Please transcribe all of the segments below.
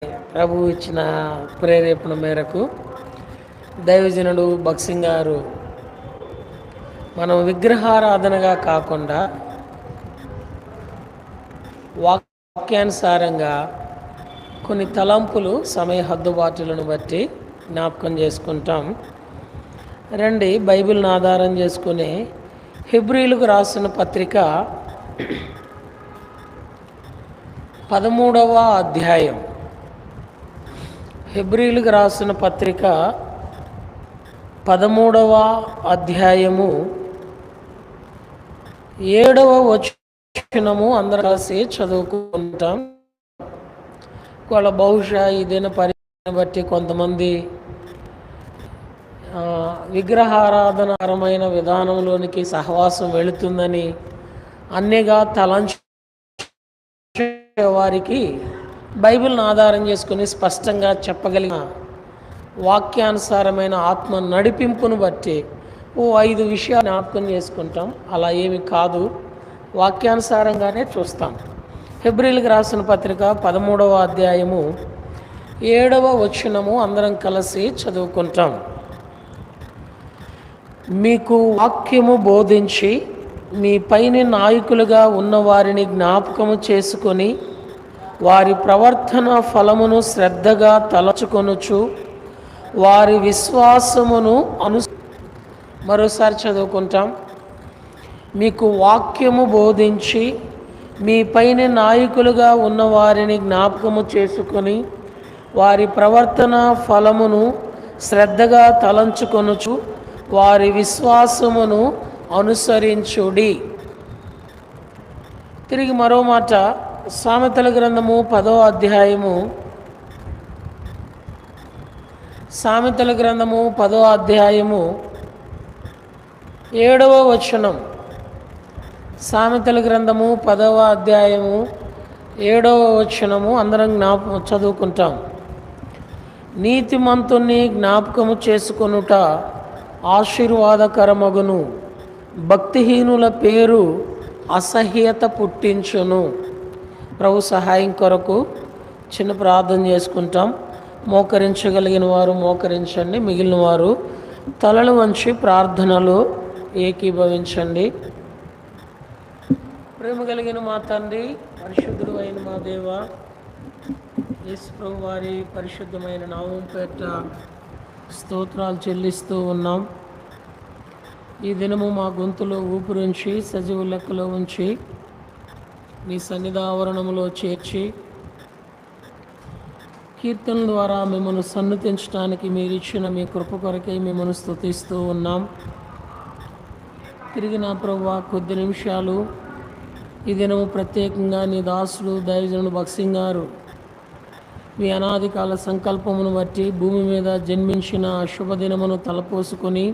ప్రభు ఇచ్చిన ప్రేరేపణ మేరకు దైవజనుడు భక్సింగ్ గారు మనం విగ్రహారాధనగా కాకుండా వాక్యానుసారంగా కొన్ని తలంపులు సమయ హద్దుబాటులను బట్టి జ్ఞాపకం చేసుకుంటాం. రండి, బైబిల్ని ఆధారం చేసుకుని హెబ్రీలకు రాసిన పత్రిక 13వ అధ్యాయం. హెబ్రీలకు రాసిన పత్రిక 13వ అధ్యాయము 7వ వచనము అందరం కలిసి చదువుకుంటాం. వాళ్ళ బహుశా ఇదైన పరిస్థితిని బట్టి కొంతమంది విగ్రహారాధనకరమైన విధానంలోనికి సహవాసం వెళుతుందని అన్నిగా తలంచే వారికి బైబిల్ని ఆధారం చేసుకుని స్పష్టంగా చెప్పగలిగిన వాక్యానుసారమైన ఆత్మ నడిపింపును బట్టి 5 విషయాలు జ్ఞాపకం చేసుకుంటాం. అలా ఏమి కాదు, వాక్యానుసారంగానే చూస్తాం. హెబ్రీలకు రాసిన పత్రిక 13వ అధ్యాయము 7వ వచనము అందరం కలిసి చదువుకుంటాం. మీకు వాక్యము బోధించి మీ పైన నాయకులుగా ఉన్నవారిని జ్ఞాపకము చేసుకొని వారి ప్రవర్తన ఫలమును శ్రద్ధగా తలచుకొనుచు వారి విశ్వాసమును మరోసారి చదువుకుంటాం. మీకు వాక్యము బోధించి మీ పైన నాయకులుగా ఉన్నవారిని జ్ఞాపకము చేసుకొని వారి ప్రవర్తన ఫలమును శ్రద్ధగా తలంచుకొనుచు వారి విశ్వాసమును అనుసరించుడి. తిరిగి మరో మాట, సామెతల గ్రంథము 10వ అధ్యాయము 7వ వచనం. సామెతల గ్రంథము 10వ అధ్యాయము 7వ వచనము అందరం చదువుకుంటాం. నీతిమంతుని జ్ఞాపకము చేసుకొనుట ఆశీర్వాదకరమగును, భక్తిహీనుల పేరు అసహ్యత పుట్టించును. ప్రభు సహాయం కొరకు చిన్న ప్రార్థన చేసుకుంటాం. మోకరించగలిగిన వారు మోకరించండి, మిగిలిన వారు తలలు వంచి ప్రార్థనలో ఏకీభవించండి. ప్రేమ కలిగిన మా తండ్రి, పరిశుద్ధుడు అయిన మా దేవ, యేసు ప్రభు వారి పరిశుద్ధమైన నామం పేరిట స్తోత్రాలు చెల్లిస్తూ ఉన్నాం. ఈ దినము మా గొంతులో ఊపిరుంచి సజీవ లెక్కలో ఉంచి నీ సన్నిధావరణములో చేర్చి కీర్తన ద్వారా మిమ్మల్ని సన్నుతించడానికి మీరు ఇచ్చిన మీ కృప కొరకై మిమ్మల్ని స్తుతిస్తూ ఉన్నాం. తిరిగి నా ప్రభువా, కొద్ది నిమిషాలు ఈ దినము ప్రత్యేకంగా నీ దాసుడు దైవజనుడు భక్సింగ్ గారు మీ అనాది కాల సంకల్పమును బట్టి భూమి మీద జన్మించిన శుభదినమును తలపోసుకొని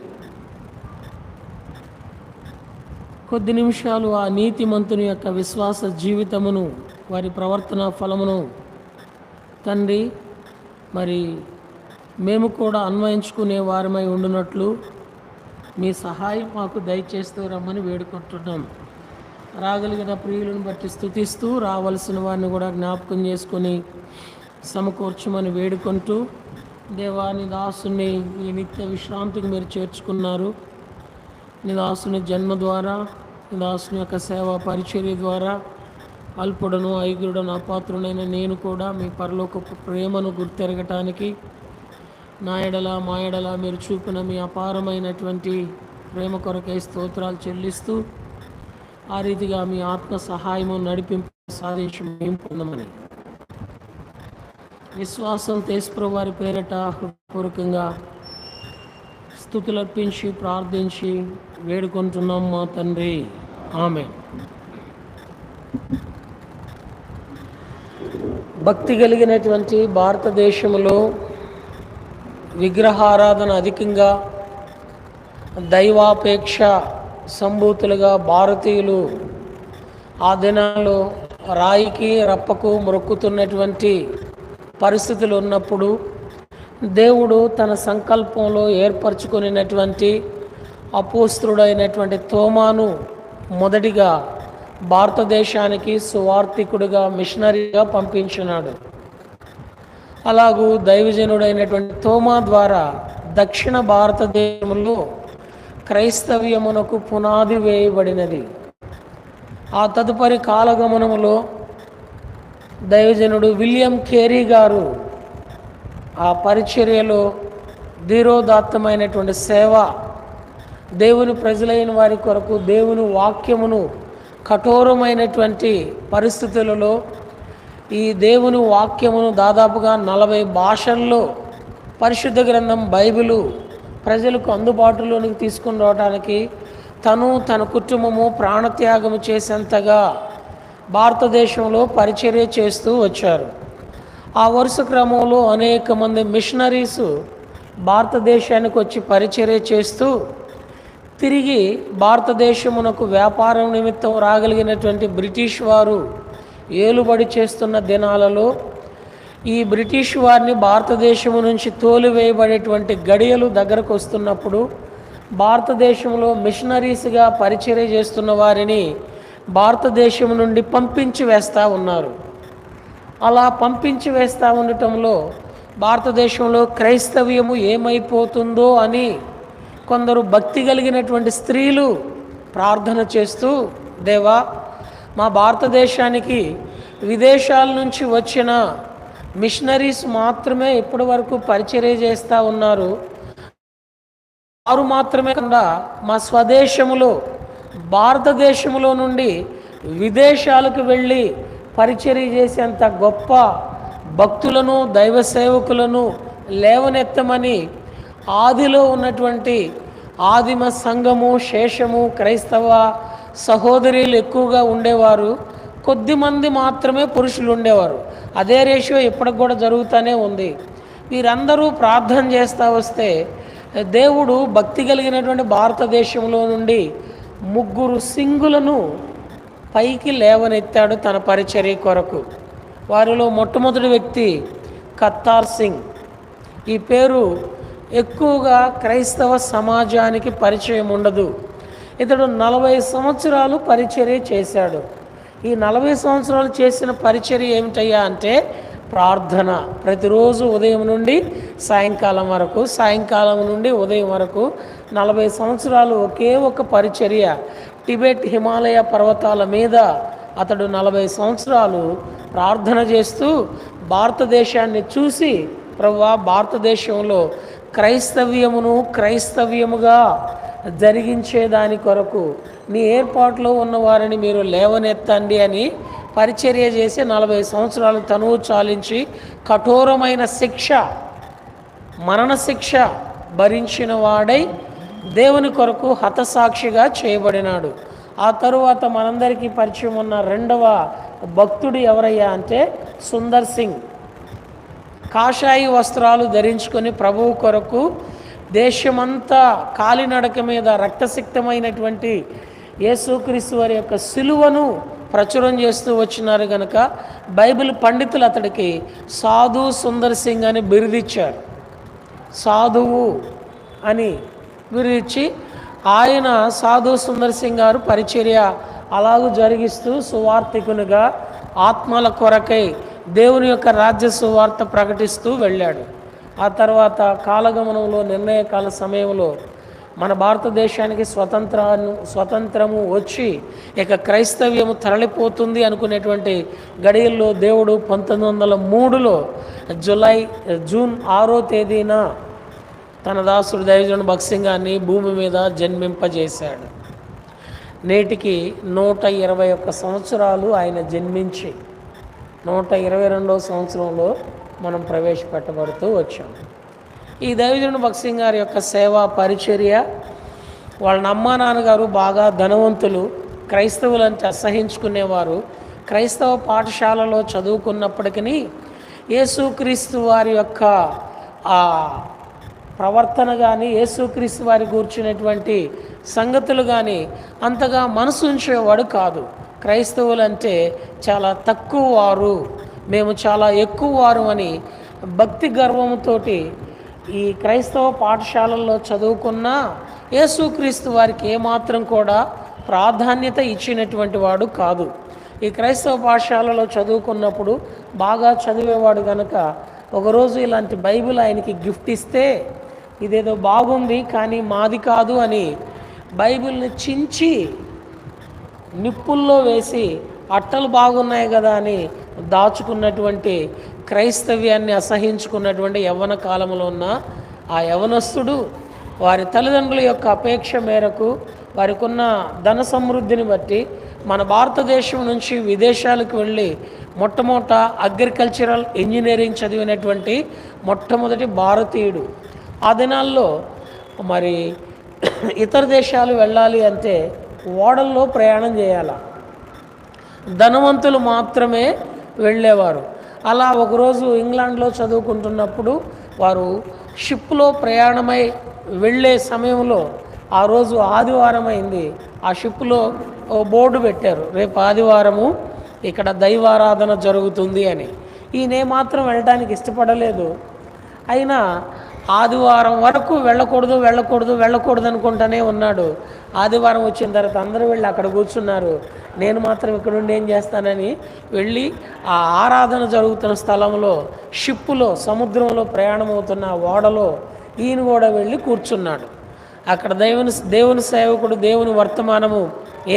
కొద్ది నిమిషాలు ఆ నీతిమంతుని యొక్క విశ్వాస జీవితమును, వారి ప్రవర్తన ఫలమును తండ్రి మరి మేము కూడా అన్వయించుకునే వారమై ఉండునట్లు మీ సహాయం మాకు దయచేస్తూ రమ్మని వేడుకుంటున్నాం. రాగలిగిన ప్రియులను బట్టి స్తుతిస్తూ రావలసిన వారిని కూడా జ్ఞాపకం చేసుకొని సమకూర్చమని వేడుకుంటూ, దేవా నీ దాసుని ఈ నిత్య విశ్రాంతికి మీరు చేర్చుకున్నారు. నీ దాసుని జన్మ ద్వారా, నీ దాసుని యొక్క సేవా పరిచర్య ద్వారా అల్పుడను ఐగురుడను అపాత్రుడైన నేను కూడా మీ పరలోకపు ప్రేమను గుర్తెరగటానికి నా ఎడల మా ఎడల మీరు చూపిన మీ అపారమైనటువంటి ప్రేమ కొరకై స్తోత్రాలు చెల్లిస్తూ ఆ రీతిగా మీ ఆత్మ సహాయము నడిపింపు సాధించి మేము పొందమని విశ్వాసం యేసుప్రభు వారి పేరట పూర్వకంగా స్తుతులర్పించి ప్రార్థించి వేడుకుంటున్నాం మా తండ్రి, ఆమేన్. భక్తి కలిగినటువంటి భారతదేశంలో విగ్రహారాధన అధికంగా, దైవాపేక్ష సంభూతులుగా భారతీయులు ఆ దినాల్లో రాయికి రప్పకు మొక్కుతున్నటువంటి పరిస్థితులు ఉన్నప్పుడు దేవుడు తన సంకల్పంలో ఏర్పరచుకునేటువంటి అపోస్తుడైనటువంటి తోమాను మొదటిగా భారతదేశానికి సువార్థికుడిగా, మిషనరీగా పంపించినాడు. అలాగూ దైవజనుడైనటువంటి తోమా ద్వారా దక్షిణ భారతదేశంలో క్రైస్తవ్యమునకు పునాది వేయబడినది. ఆ తదుపరి కాలగమనములో దైవజనుడు విలియం కేరీ గారు ఆ పరిచర్యలో ధీరోదాత్తమైనటువంటి సేవ, దేవుని ప్రజలైన వారి కొరకు దేవుని వాక్యమును కఠోరమైనటువంటి పరిస్థితులలో ఈ దేవుని వాక్యమును దాదాపుగా 40 భాషల్లో పరిశుద్ధ గ్రంథం బైబిలు ప్రజలకు అందుబాటులోనికి తీసుకుని రావడానికి తను తన కుటుంబము ప్రాణత్యాగము చేసేంతగా భారతదేశంలో పరిచర్య చేస్తూ వచ్చారు. ఆ వరుస క్రమంలో అనేక మంది మిషనరీసు భారతదేశానికి వచ్చి పరిచర్య చేస్తూ తిరిగి భారతదేశమునకు వ్యాపారం నిమిత్తం రాగలిగినటువంటి బ్రిటిష్ వారు ఏలుబడి చేస్తున్న దినాలలో ఈ బ్రిటిష్ వారిని భారతదేశము నుంచి తోలివేయబడేటువంటి గడియలు దగ్గరకు వస్తున్నప్పుడు భారతదేశంలో మిషనరీస్గా పరిచర్య చేస్తున్న వారిని భారతదేశం నుండి పంపించి వేస్తూ ఉన్నారు. అలా పంపించి వేస్తూ ఉండటంలో భారతదేశంలో క్రైస్తవ్యము ఏమైపోతుందో అని కొందరు భక్తి కలిగినటువంటి స్త్రీలు ప్రార్థన చేస్తూ, దేవా, మా భారతదేశానికి విదేశాల నుంచి వచ్చిన మిషనరీస్ మాత్రమే ఇప్పటి వరకు పరిచర్య చేస్తూ ఉన్నారు. వారు మాత్రమే కాకుండా మా స్వదేశములో భారతదేశంలో నుండి విదేశాలకు వెళ్ళి పరిచర్య చేసేంత గొప్ప భక్తులను దైవ సేవకులను లేవనెత్తమని ఆదిలో ఉన్నటువంటి ఆదిమ సంఘము శేషము క్రైస్తవ సహోదరులు ఎక్కువగా ఉండేవారు. కొద్దిమంది మాత్రమే పురుషులు ఉండేవారు. అదే రేషియో ఇప్పటికి కూడా జరుగుతూనే ఉంది. వీరందరూ ప్రార్థన చేస్తూ వస్తే దేవుడు భక్తి కలిగినటువంటి భారతదేశంలో నుండి 3 సింగులను పైకి లేవనెత్తాడు తన పరిచర్య కొరకు. వారిలో మొట్టమొదటి వ్యక్తి కత్తార్ సింగ్. ఈ పేరు ఎక్కువగా క్రైస్తవ సమాజానికి పరిచయం ఉండదు. ఇతడు 40 సంవత్సరాలు పరిచర్య చేశాడు. ఈ 40 సంవత్సరాలు చేసిన పరిచర్య ఏమిటయ్యా అంటే ప్రార్థన. ప్రతిరోజు ఉదయం నుండి సాయంకాలం వరకు, సాయంకాలం నుండి ఉదయం వరకు 40 సంవత్సరాలు ఒకే ఒక పరిచర్య. టిబెట్ హిమాలయ పర్వతాల మీద అతడు 40 సంవత్సరాలు ప్రార్థన చేస్తూ భారతదేశాన్ని చూసి, ప్రభువా, భారతదేశంలో క్రైస్తవ్యమును క్రైస్తవ్యముగా జరిగించేదాని కొరకు నీ ఏర్పాటులో ఉన్న వారిని మీరు లేవనెత్తండి అని పరిచర్య చేసి 40 సంవత్సరాలు తనువు చాలించి కఠోరమైన శిక్ష, మరణశిక్ష భరించిన వాడై దేవుని కొరకు హతసాక్షిగా చేయబడినాడు. ఆ తరువాత మనందరికీ పరిచయం ఉన్న రెండవ భక్తుడు ఎవరయ్యా అంటే సుందర్ సింగ్. కాషాయి వస్త్రాలు ధరించుకొని ప్రభువు కొరకు దేశమంతా కాలినడక మీద రక్తసిక్తమైనటువంటి యేసుక్రీస్తు వారి యొక్క సిలువను ప్రచురం చేస్తూ వచ్చినారు కనుక బైబిల్ పండితులు అతడికి సాధు సుందర్ సింగ్ అని బిరుదిచ్చారు. సాధువు అని బిరుదిచ్చి ఆయన సాధు సుందర్ సింగ్ గారు పరిచర్య అలాగూ జరిగిస్తూ సువార్థికునిగా ఆత్మల కొరకై దేవుని యొక్క రాజ్య సువార్త ప్రకటిస్తూ వెళ్ళాడు. ఆ తర్వాత కాలగమనంలో నిర్ణయకాల సమయంలో మన భారతదేశానికి స్వతంత్రము వచ్చి ఇక క్రైస్తవ్యము తరలిపోతుంది అనుకునేటువంటి గడియల్లో దేవుడు 1903లో జూన్ 6వ తేదీన తన దాసుడు దైవజనుడు భగత్ సింగ్ గారిని భూమి మీద జన్మింపజేశాడు. నేటికి 121 సంవత్సరాలు ఆయన జన్మించి 122వ సంవత్సరంలో మనం ప్రవేశపెట్టబడుతూ వచ్చాం. ఈ దైవజనుడు భగత్ సింగ్ గారి యొక్క సేవా పరిచర్య, వాళ్ళ అమ్మా నాన్నగారు బాగా ధనవంతులు, క్రైస్తవులంటే అసహించుకునేవారు. క్రైస్తవ పాఠశాలలో చదువుకున్నప్పటికీ యేసుక్రీస్తు వారి యొక్క ఆ ప్రవర్తన కానీ యేసుక్రీస్తు వారి కూర్చున్నటువంటి సంగతులు కానీ అంతగా మనసు ఉంచేవాడు కాదు. క్రైస్తవులంటే చాలా తక్కువ వారు, మేము చాలా ఎక్కువ వారు అని భక్తి గర్వంతో ఈ క్రైస్తవ పాఠశాలల్లో చదువుకున్న యేసుక్రీస్తు వారికి ఏమాత్రం కూడా ప్రాధాన్యత ఇచ్చినటువంటి వాడు కాదు. ఈ క్రైస్తవ పాఠశాలలో చదువుకున్నప్పుడు బాగా చదివేవాడు కనుక ఒకరోజు ఇలాంటి బైబిల్ ఆయనకి గిఫ్ట్ ఇస్తే ఇదేదో బాగుంది కానీ మాది కాదు అని బైబిల్ని చించి నిప్పుల్లో వేసి అట్టలు బాగున్నాయి కదా అని దాచుకున్నటువంటి క్రైస్తవ్యాన్ని అసహించుకున్నటువంటి యవ్వన కాలంలో ఉన్న ఆ యవనస్తుడు వారి తల్లిదండ్రుల యొక్క అపేక్ష మేరకు వారికి ఉన్న ధన సమృద్ధిని బట్టి మన భారతదేశం నుంచి విదేశాలకు వెళ్ళి మొట్టమొదట అగ్రికల్చరల్ ఇంజనీరింగ్ చదివినటువంటి మొట్టమొదటి భారతీయుడు. ఆ దినాల్లో మరి ఇతర దేశాలు వెళ్ళాలి అంటే ఓడల్లో ప్రయాణం చేయాలి, ధనవంతులు మాత్రమే వెళ్ళేవారు. అలా ఒకరోజు ఇంగ్లాండ్లో చదువుకుంటున్నప్పుడు వారు షిప్లో ప్రయాణమై వెళ్ళే సమయంలో ఆ రోజు ఆదివారం అయింది. ఆ షిప్లో ఓ బోర్డు పెట్టారు, రేపు ఆదివారము ఇక్కడ దైవారాధన జరుగుతుంది అని. ఈయన మాత్రం వెళ్ళడానికి ఇష్టపడలేదు. అయినా ఆదివారం వరకు వెళ్ళకూడదు అనుకుంటూనే ఉన్నాడు. ఆదివారం వచ్చిన తర్వాత అందరూ వెళ్ళి అక్కడ కూర్చున్నారు. నేను మాత్రం ఇక్కడ ఉండి ఏం చేస్తానని వెళ్ళి ఆ ఆరాధన జరుగుతున్న స్థలంలో షిప్పులో సముద్రంలో ప్రయాణం అవుతున్న ఓడలో ఈయన కూడా వెళ్ళి కూర్చున్నాడు. అక్కడ దేవుని సేవకుడు దేవుని వర్తమానము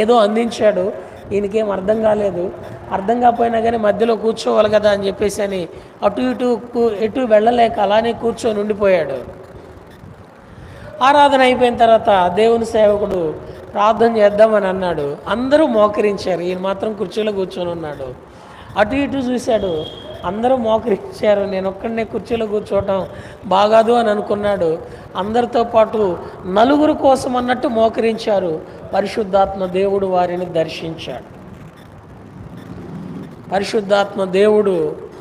ఏదో అందించాడు. ఈయనకేం అర్థం కాలేదు. అర్థం కాకపోయినా కానీ మధ్యలో కూర్చోవాలి కదా అని చెప్పేసి అని ఎటు వెళ్ళలేక అలానే కూర్చొని ఉండిపోయాడు. ఆరాధన అయిపోయిన తర్వాత దేవుని సేవకుడు ప్రార్థన చేద్దామని అన్నాడు. అందరూ మోకరించారు, ఈయన మాత్రం కుర్చీలో కూర్చొని ఉన్నాడు. అటు ఇటు చూశాడు, అందరూ మోకరించారు. నేను ఒక్కడనే కుర్చీలో కూర్చోవటం బాగాదు అని అనుకున్నాడు. అందరితో పాటు నలుగురు కోసం అన్నట్టు మోకరించారు. పరిశుద్ధాత్మ దేవుడు వారిని దర్శించాడు. పరిశుద్ధాత్మ దేవుడు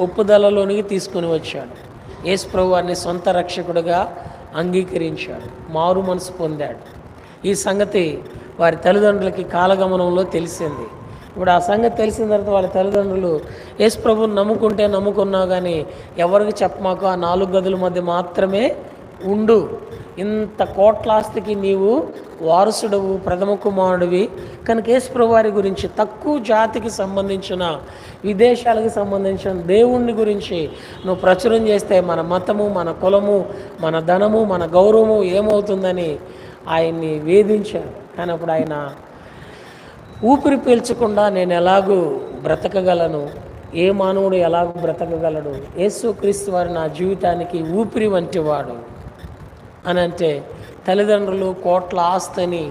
ఒప్పుదలలోనికి తీసుకుని వచ్చాడు. యేసు ప్రభువు వారిని సొంత రక్షకుడిగా అంగీకరించాడు, మారు మనసు పొందాడు. ఈ సంగతి వారి తల్లిదండ్రులకి కాలగమనంలో తెలిసింది. ఇప్పుడు ఆ సంగతి తెలిసిన తర్వాత వాళ్ళ తల్లిదండ్రులు యేసు ప్రభువుని నమ్ముకున్నావు కానీ ఎవరికి చెప్పమాకు, ఆ 4 గదుల మధ్య మాత్రమే ఉండు, ఇంత కోట్లాస్తికి నీవు వారసుడవు, ప్రథమ కుమారుడివి కనుక యేసు ప్రభు వారి గురించి తక్కువ జాతికి సంబంధించిన విదేశాలకు సంబంధించిన దేవుణ్ణి గురించి నువ్వు ప్రచురం చేస్తే మన మతము, మన కులము, మన ధనము, మన గౌరవము ఏమవుతుందని ఆయన్ని వేధించారు. కానీ అప్పుడు ఆయన ఊపిరి పీల్చకుండా నేను ఎలాగూ బ్రతకగలను, ఏ మానవుడు ఎలాగూ బ్రతకగలడు, యేసుక్రీస్తు వారు నా జీవితానికి ఊపిరి వంటివాడు అని అంటే, తల్లిదండ్రులు కోట్ల ఆస్తిని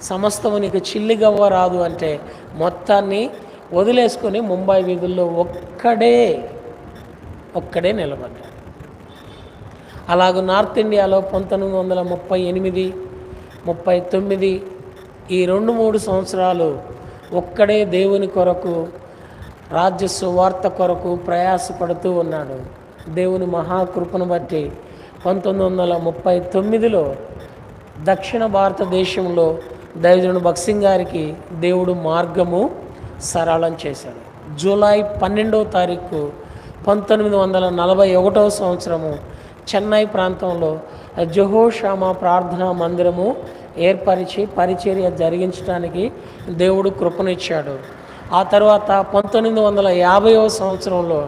సమస్తము నీకు చిల్లిగవ్వరాదు అంటే మొత్తాన్ని వదిలేసుకొని ముంబై వీధుల్లో ఒక్కడే నిలబడ్డాడు. అలాగూ నార్త్ ఇండియాలో 1938, 39 ఈ 2-3 సంవత్సరాలు ఒక్కడే దేవుని కొరకు, రాజ్య సువార్త కొరకు ప్రయాసపడుతూ ఉన్నాడు. దేవుని మహాకృపను బట్టి 1939లో దక్షిణ భారతదేశంలో దైవజనుడు భగత్ సింగ్ గారికి దేవుడు మార్గము సరళం చేశాడు. జూలై 12వ తారీఖు 1941వ సంవత్సరము చెన్నై ప్రాంతంలో జెహోషామా ప్రార్థనా మందిరము ఏర్పరిచి పరిచర్య జరిగించడానికి దేవుడు కృపనిచ్చాడు. ఆ తర్వాత 1950వ సంవత్సరంలో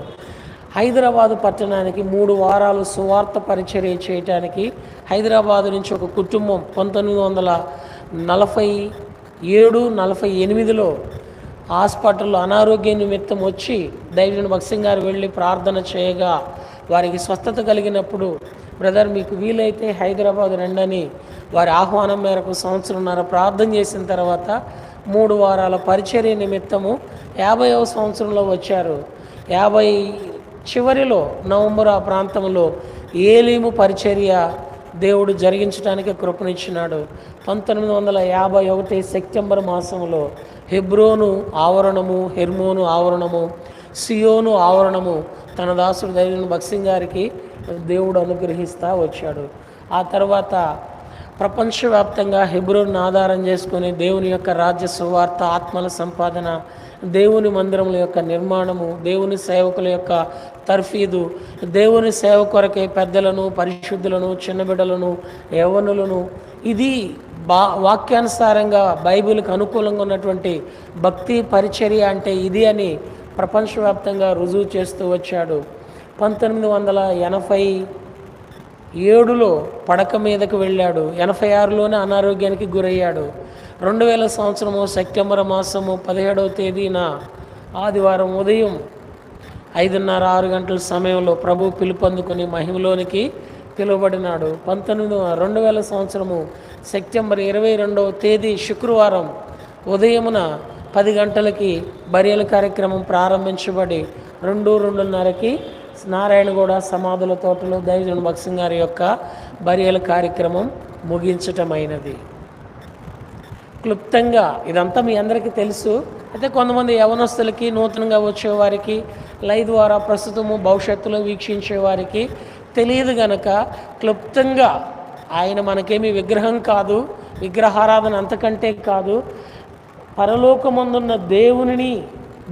హైదరాబాదు పట్టణానికి 3 వారాలు సువార్త పరిచర్య చేయటానికి హైదరాబాదు నుంచి ఒక కుటుంబం 1947-48లో హాస్పిటల్లో అనారోగ్య నిమిత్తం వచ్చి దైవజనుడు భగత్ సింగ్ గారు వెళ్ళి ప్రార్థన చేయగా వారికి స్వస్థత కలిగినప్పుడు, బ్రదర్ మీకు వీలైతే హైదరాబాద్ రండని వారి ఆహ్వానం మేరకు 1.5 సంవత్సరం ప్రార్థన చేసిన తర్వాత 3 వారాల పరిచర్య నిమిత్తము 50వ సంవత్సరంలో వచ్చారు. 50 చివరిలో నవంబర్ ఆ ప్రాంతంలో ఏలీము పరిచర్య దేవుడు జరిగించడానికి కృపనిచ్చినాడు. 1951 సెప్టెంబర్ మాసంలో హెబ్రోను ఆవరణము, హెర్మోను ఆవరణము, సియోను ఆవరణము తన దాసుడు దైవజనుడు భగత్ సింగ్ గారికి దేవుడు అనుగ్రహిస్తూ వచ్చాడు. ఆ తర్వాత ప్రపంచవ్యాప్తంగా హెబ్రోను ఆధారం చేసుకొని దేవుని యొక్క రాజ్య సువార్త, ఆత్మల సంపాదన, దేవుని మందిరముల యొక్క నిర్మాణము, దేవుని సేవకుల యొక్క తర్ఫీదు, దేవుని సేవ కొరకే పెద్దలను, పరిశుద్ధులను, చిన్నబిడ్డలను, యవ్వనులను, ఇది వాక్యానుసారంగా బైబిల్కి అనుకూలంగా ఉన్నటువంటి భక్తి పరిచర్య అంటే ఇది అని ప్రపంచవ్యాప్తంగా రుజువు చేస్తూ వచ్చాడు. 1987లో పడక మీదకు వెళ్ళాడు. 86లోనే అనారోగ్యానికి గురయ్యాడు. 2000 సంవత్సరము సెప్టెంబర్ మాసము 17వ తేదీన ఆదివారం ఉదయం 5:30-6 గంటల సమయంలో ప్రభు పిలుపొందుకొని మహిమలోనికి పిలువబడినాడు. 2000 సంవత్సరము సెప్టెంబర్ 22వ తేదీ శుక్రవారం ఉదయమున 10 గంటలకి బరియల కార్యక్రమం ప్రారంభించబడి 2:30కి నారాయణగూడ సమాధుల తోటలో దైవజనుడు భక్సింగ్ గారి యొక్క బరియల కార్యక్రమం ముగించటమైనది. క్లుప్తంగా ఇదంతా మీ అందరికీ తెలుసు. అయితే కొంతమంది యవనస్తులకి, నూతనంగా వచ్చేవారికి, లైవ్ ద్వారా ప్రస్తుతము భవిష్యత్తులో వీక్షించే వారికి తెలియదు గనక క్లుప్తంగా ఆయన మనకేమీ విగ్రహం కాదు, విగ్రహారాధన అంతకంటే కాదు. పరలోకమందున్న దేవునిని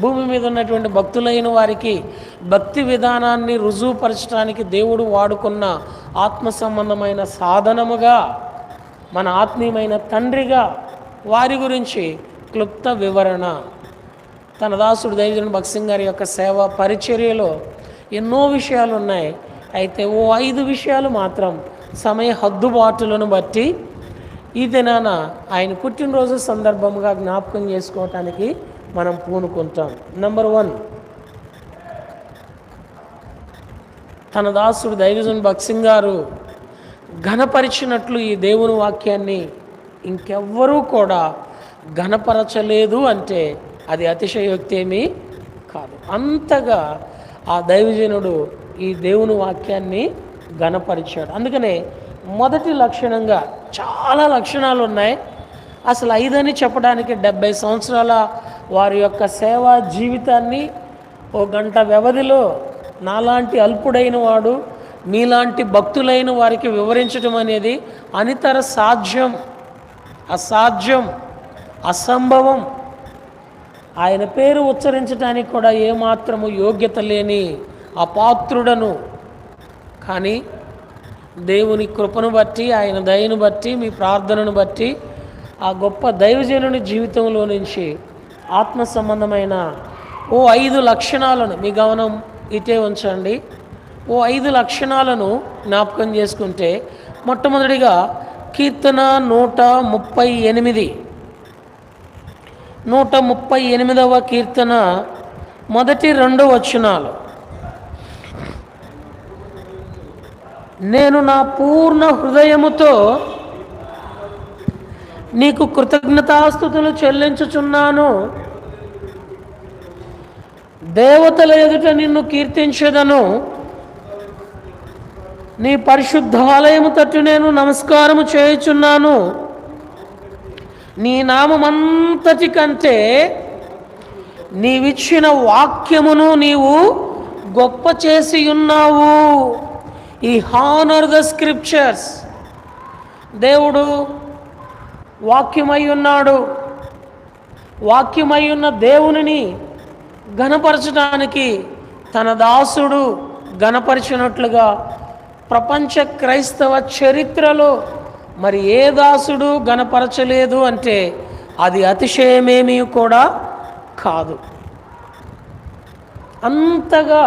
భూమి మీద ఉన్నటువంటి భక్తులైన వారికి భక్తి విధానాన్ని రుజువుపరచడానికి దేవుడు వాడుకున్న ఆత్మ సంబంధమైన సాధనముగా, మన ఆత్మీయమైన తండ్రిగా వారి గురించి క్లుప్త వివరణ. తన దాసుడు దైవజనుడు భక్సింగ్ గారి యొక్క సేవ పరిచర్యలో ఎన్నో విషయాలు ఉన్నాయి. అయితే 5 విషయాలు మాత్రం సమయ హద్దుబాటులను బట్టి ఈ దినాన ఆయన పుట్టినరోజు సందర్భంగా జ్ఞాపకం చేసుకోవటానికి మనం పూనుకుంటాం. నెంబర్ 1, తన దాసుడు దైవజనుడు భక్సింగ్ గారు ఘనపరిచినట్లు ఈ దేవుని వాక్యాన్ని ఇంకెవ్వరూ కూడా ఘనపరచలేదు అంటే అది అతిశయోక్తి ఏమీ కాదు. అంతగా ఆ దైవజనుడు ఈ దేవుని వాక్యాన్ని ఘనపరిచాడు. అందుకనే మొదటి లక్షణంగా చాలా లక్షణాలు ఉన్నాయి. అసలు 5 అని చెప్పడానికి 70 సంవత్సరాల వారి యొక్క సేవా జీవితాన్ని 1 గంట వ్యవధిలో నాలాంటి అల్పుడైన వాడు, మీలాంటి భక్తులైన వారికి వివరించడం అనేది అనితర సాధ్యం, అసాధ్యం, అసంభవం. ఆయన పేరు ఉచ్చరించడానికి కూడా ఏమాత్రము యోగ్యత లేని అపాత్రుడను. కానీ దేవుని కృపను బట్టి, ఆయన దయను బట్టి, మీ ప్రార్థనను బట్టి ఆ గొప్ప దైవజనుని జీవితంలో నుంచి ఆత్మ సంబంధమైన 5 లక్షణాలను, మీ గమనం ఇటే ఉంచండి, 5 లక్షణాలను జ్ఞాపకం చేసుకుంటే, మొట్టమొదటిగా కీర్తన 138వ కీర్తన మొదటి 2 వచనాలు. నేను నా పూర్ణ హృదయముతో నీకు కృతజ్ఞతాస్తుతులు చెల్లించుచున్నాను, దేవతల ఎదుట నిన్ను కీర్తించెదను, నీ పరిశుద్ధాలయము తట్టు నేను నమస్కారము చేయుచున్నాను, నీ నామమంతటి కంటే నీవిచ్చిన వాక్యమును నీవు గొప్ప చేసి ఉన్నావు. ఈ హానర్ ద స్క్రిప్చర్స్. దేవుడు వాక్యమై ఉన్నాడు. వాక్యమై ఉన్న దేవునిని ఘనపరచడానికి తన దాసుడు ఘనపరిచినట్లుగా ప్రపంచ క్రైస్తవ చరిత్రలో మరి ఏ దాసుడు ఘనపరచలేదు అంటే అది అతిశయమేమీ కూడా కాదు. అంతగా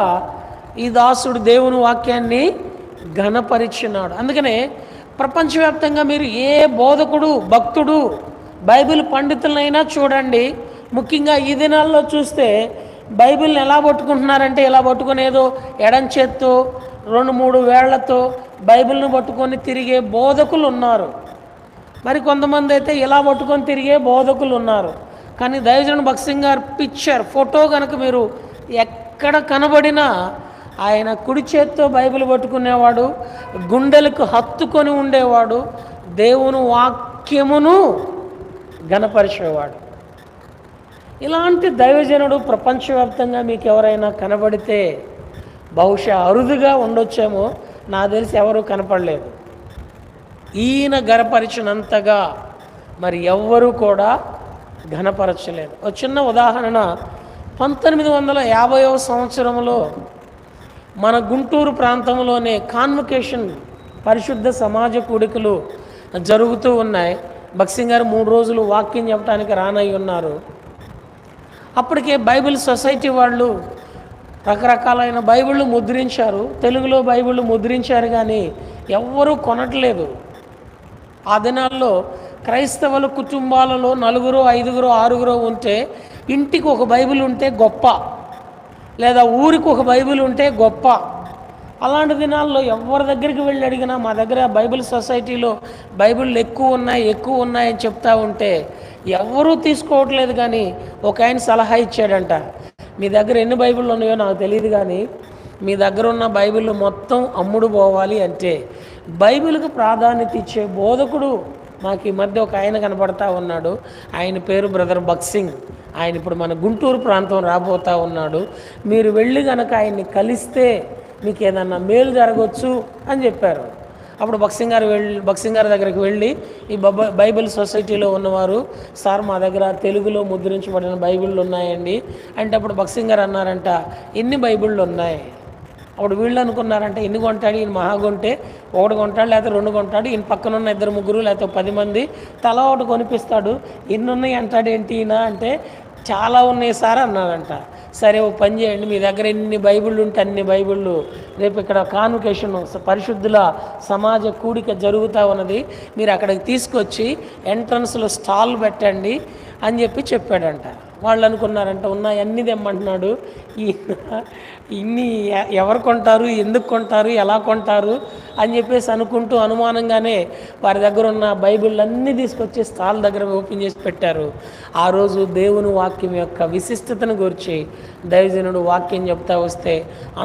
ఈ దాసుడు దేవుని వాక్యాన్ని ఘనపరిచినాడు. అందుకనే ప్రపంచవ్యాప్తంగా మీరు ఏ బోధకుడు, భక్తుడు, బైబిల్ పండితులనైనా చూడండి, ముఖ్యంగా ఈ దినాల్లో చూస్తే బైబిల్ని ఎలా పట్టుకుంటున్నారంటే, ఇలా పట్టుకొని ఏదో ఎడం చేత్తో 2-3 వేళ్లతో బైబిల్ని పట్టుకొని తిరిగే బోధకులు ఉన్నారు. మరి కొంతమంది అయితే ఇలా పట్టుకొని తిరిగే బోధకులు ఉన్నారు. కానీ దైవజనుడు భక్సింగ్ గారు పిక్చర్, ఫోటో కనుక మీరు ఎక్కడ కనబడినా ఆయన కుడి చేత్తో బైబిల్ పట్టుకునేవాడు, గుండెలకు హత్తుకొని ఉండేవాడు, దేవుని వాక్యమును ఘనపరిచేవాడు. ఇలాంటి దైవజనుడు ప్రపంచవ్యాప్తంగా మీకు ఎవరైనా కనబడితే బహుశా అరుదుగా ఉండొచ్చేమో, నాకు తెలిసి ఎవరూ కనపడలేదు. ఈయన ఘనపరిచినంతగా మరి ఎవ్వరూ కూడా ఘనపరచలేదు. ఒక చిన్న ఉదాహరణ, 1950వ సంవత్సరంలో మన గుంటూరు ప్రాంతంలోనే కాన్వకేషన్ పరిశుద్ధ సమాజ కూడికలు జరుగుతూ ఉన్నాయి. భక్సింగ్ గారు 3 రోజులు వాక్యం చెప్పడానికి రానై ఉన్నారు. అప్పటికే బైబిల్ సొసైటీ వాళ్ళు రకరకాలైన బైబిళ్ళు ముద్రించారు, తెలుగులో బైబిళ్ళు ముద్రించారు, కానీ ఎవ్వరూ కొనట్లేదు. ఆ దినాల్లో క్రైస్తవుల కుటుంబాలలో 4, 5, 6 ఉంటే ఇంటికి ఒక బైబిల్ ఉంటే గొప్ప, లేదా ఊరికి ఒక బైబిల్ ఉంటే గొప్ప. అలాంటి దినాల్లో ఎవరి దగ్గరికి వెళ్ళి అడిగినా మా దగ్గర బైబిల్ సొసైటీలో బైబిళ్ళు ఎక్కువ ఉన్నాయని చెప్తా ఉంటే ఎవరూ తీసుకోవట్లేదు. కానీ ఒక ఆయన సలహా ఇచ్చాడంట, మీ దగ్గర ఎన్ని బైబిళ్ళు ఉన్నాయో నాకు తెలియదు, కానీ మీ దగ్గర ఉన్న బైబిళ్ళు మొత్తం అమ్ముడు పోవాలి అంటే బైబిల్కి ప్రాధాన్యత ఇచ్చే బోధకుడు మాకు ఈ మధ్య ఒక ఆయన కనపడతా ఉన్నాడు. ఆయన పేరు బ్రదర్ బక్సింగ్. ఆయన ఇప్పుడు మన గుంటూరు ప్రాంతం రాబోతూ ఉన్నాడు. మీరు వెళ్ళి కనుక ఆయన్ని కలిస్తే మీకు ఏదన్నా మేలు జరగవచ్చు అని చెప్పారు. అప్పుడు బక్సింగ్ గారి దగ్గరికి వెళ్ళి ఈ బైబిల్ సొసైటీలో ఉన్నవారు, సార్ మా దగ్గర తెలుగులో ముద్రించబడిన బైబిళ్ళు ఉన్నాయండి అంటే, అప్పుడు బక్సింగ్ గారు అన్నారంట, ఎన్ని బైబిళ్ళు ఉన్నాయి? అప్పుడు వీళ్ళు అనుకున్నారంటే, ఎన్ని కొంటాడు ఈయన? మహా కొంటే 1 కొంటాడు, లేకపోతే 2 కొంటాడు. ఈయన పక్కన ఉన్న 2, 3 లేకపోతే 10 మంది తలా 1 కొనిపిస్తాడు. ఎన్ని ఉన్నాయి అంటాడు ఏంటి ఈయన అంటే, చాలా ఉన్నాయి సార్ అన్నాడంట. సరే ఓ పని చేయండి, మీ దగ్గర ఎన్ని బైబిళ్ళు ఉంటే అన్ని బైబిళ్ళు రేపు ఇక్కడ కాన్వకేషన్ పరిశుద్ధుల సమాజ కూడిక జరుగుతూ ఉన్నది, మీరు అక్కడికి తీసుకొచ్చి ఎంట్రన్స్లో స్టాల్ పెట్టండి అని చెప్పాడంట. వాళ్ళు అనుకున్నారంట, ఉన్నాయి అన్నీ తెమ్మంటున్నాడు, ఇన్ని ఎవరు కొంటారు, ఎందుకు కొంటారు, ఎలా కొంటారు అని చెప్పేసి అనుకుంటూ అనుమానంగానే వారి దగ్గర ఉన్న బైబిళ్ళు అన్నీ తీసుకొచ్చి స్టాల్ దగ్గర ఓపెన్ చేసి పెట్టారు. ఆ రోజు దేవుని వాక్యం యొక్క విశిష్టతను గురించి దైవజనుడు వాక్యం చెప్తా వస్తే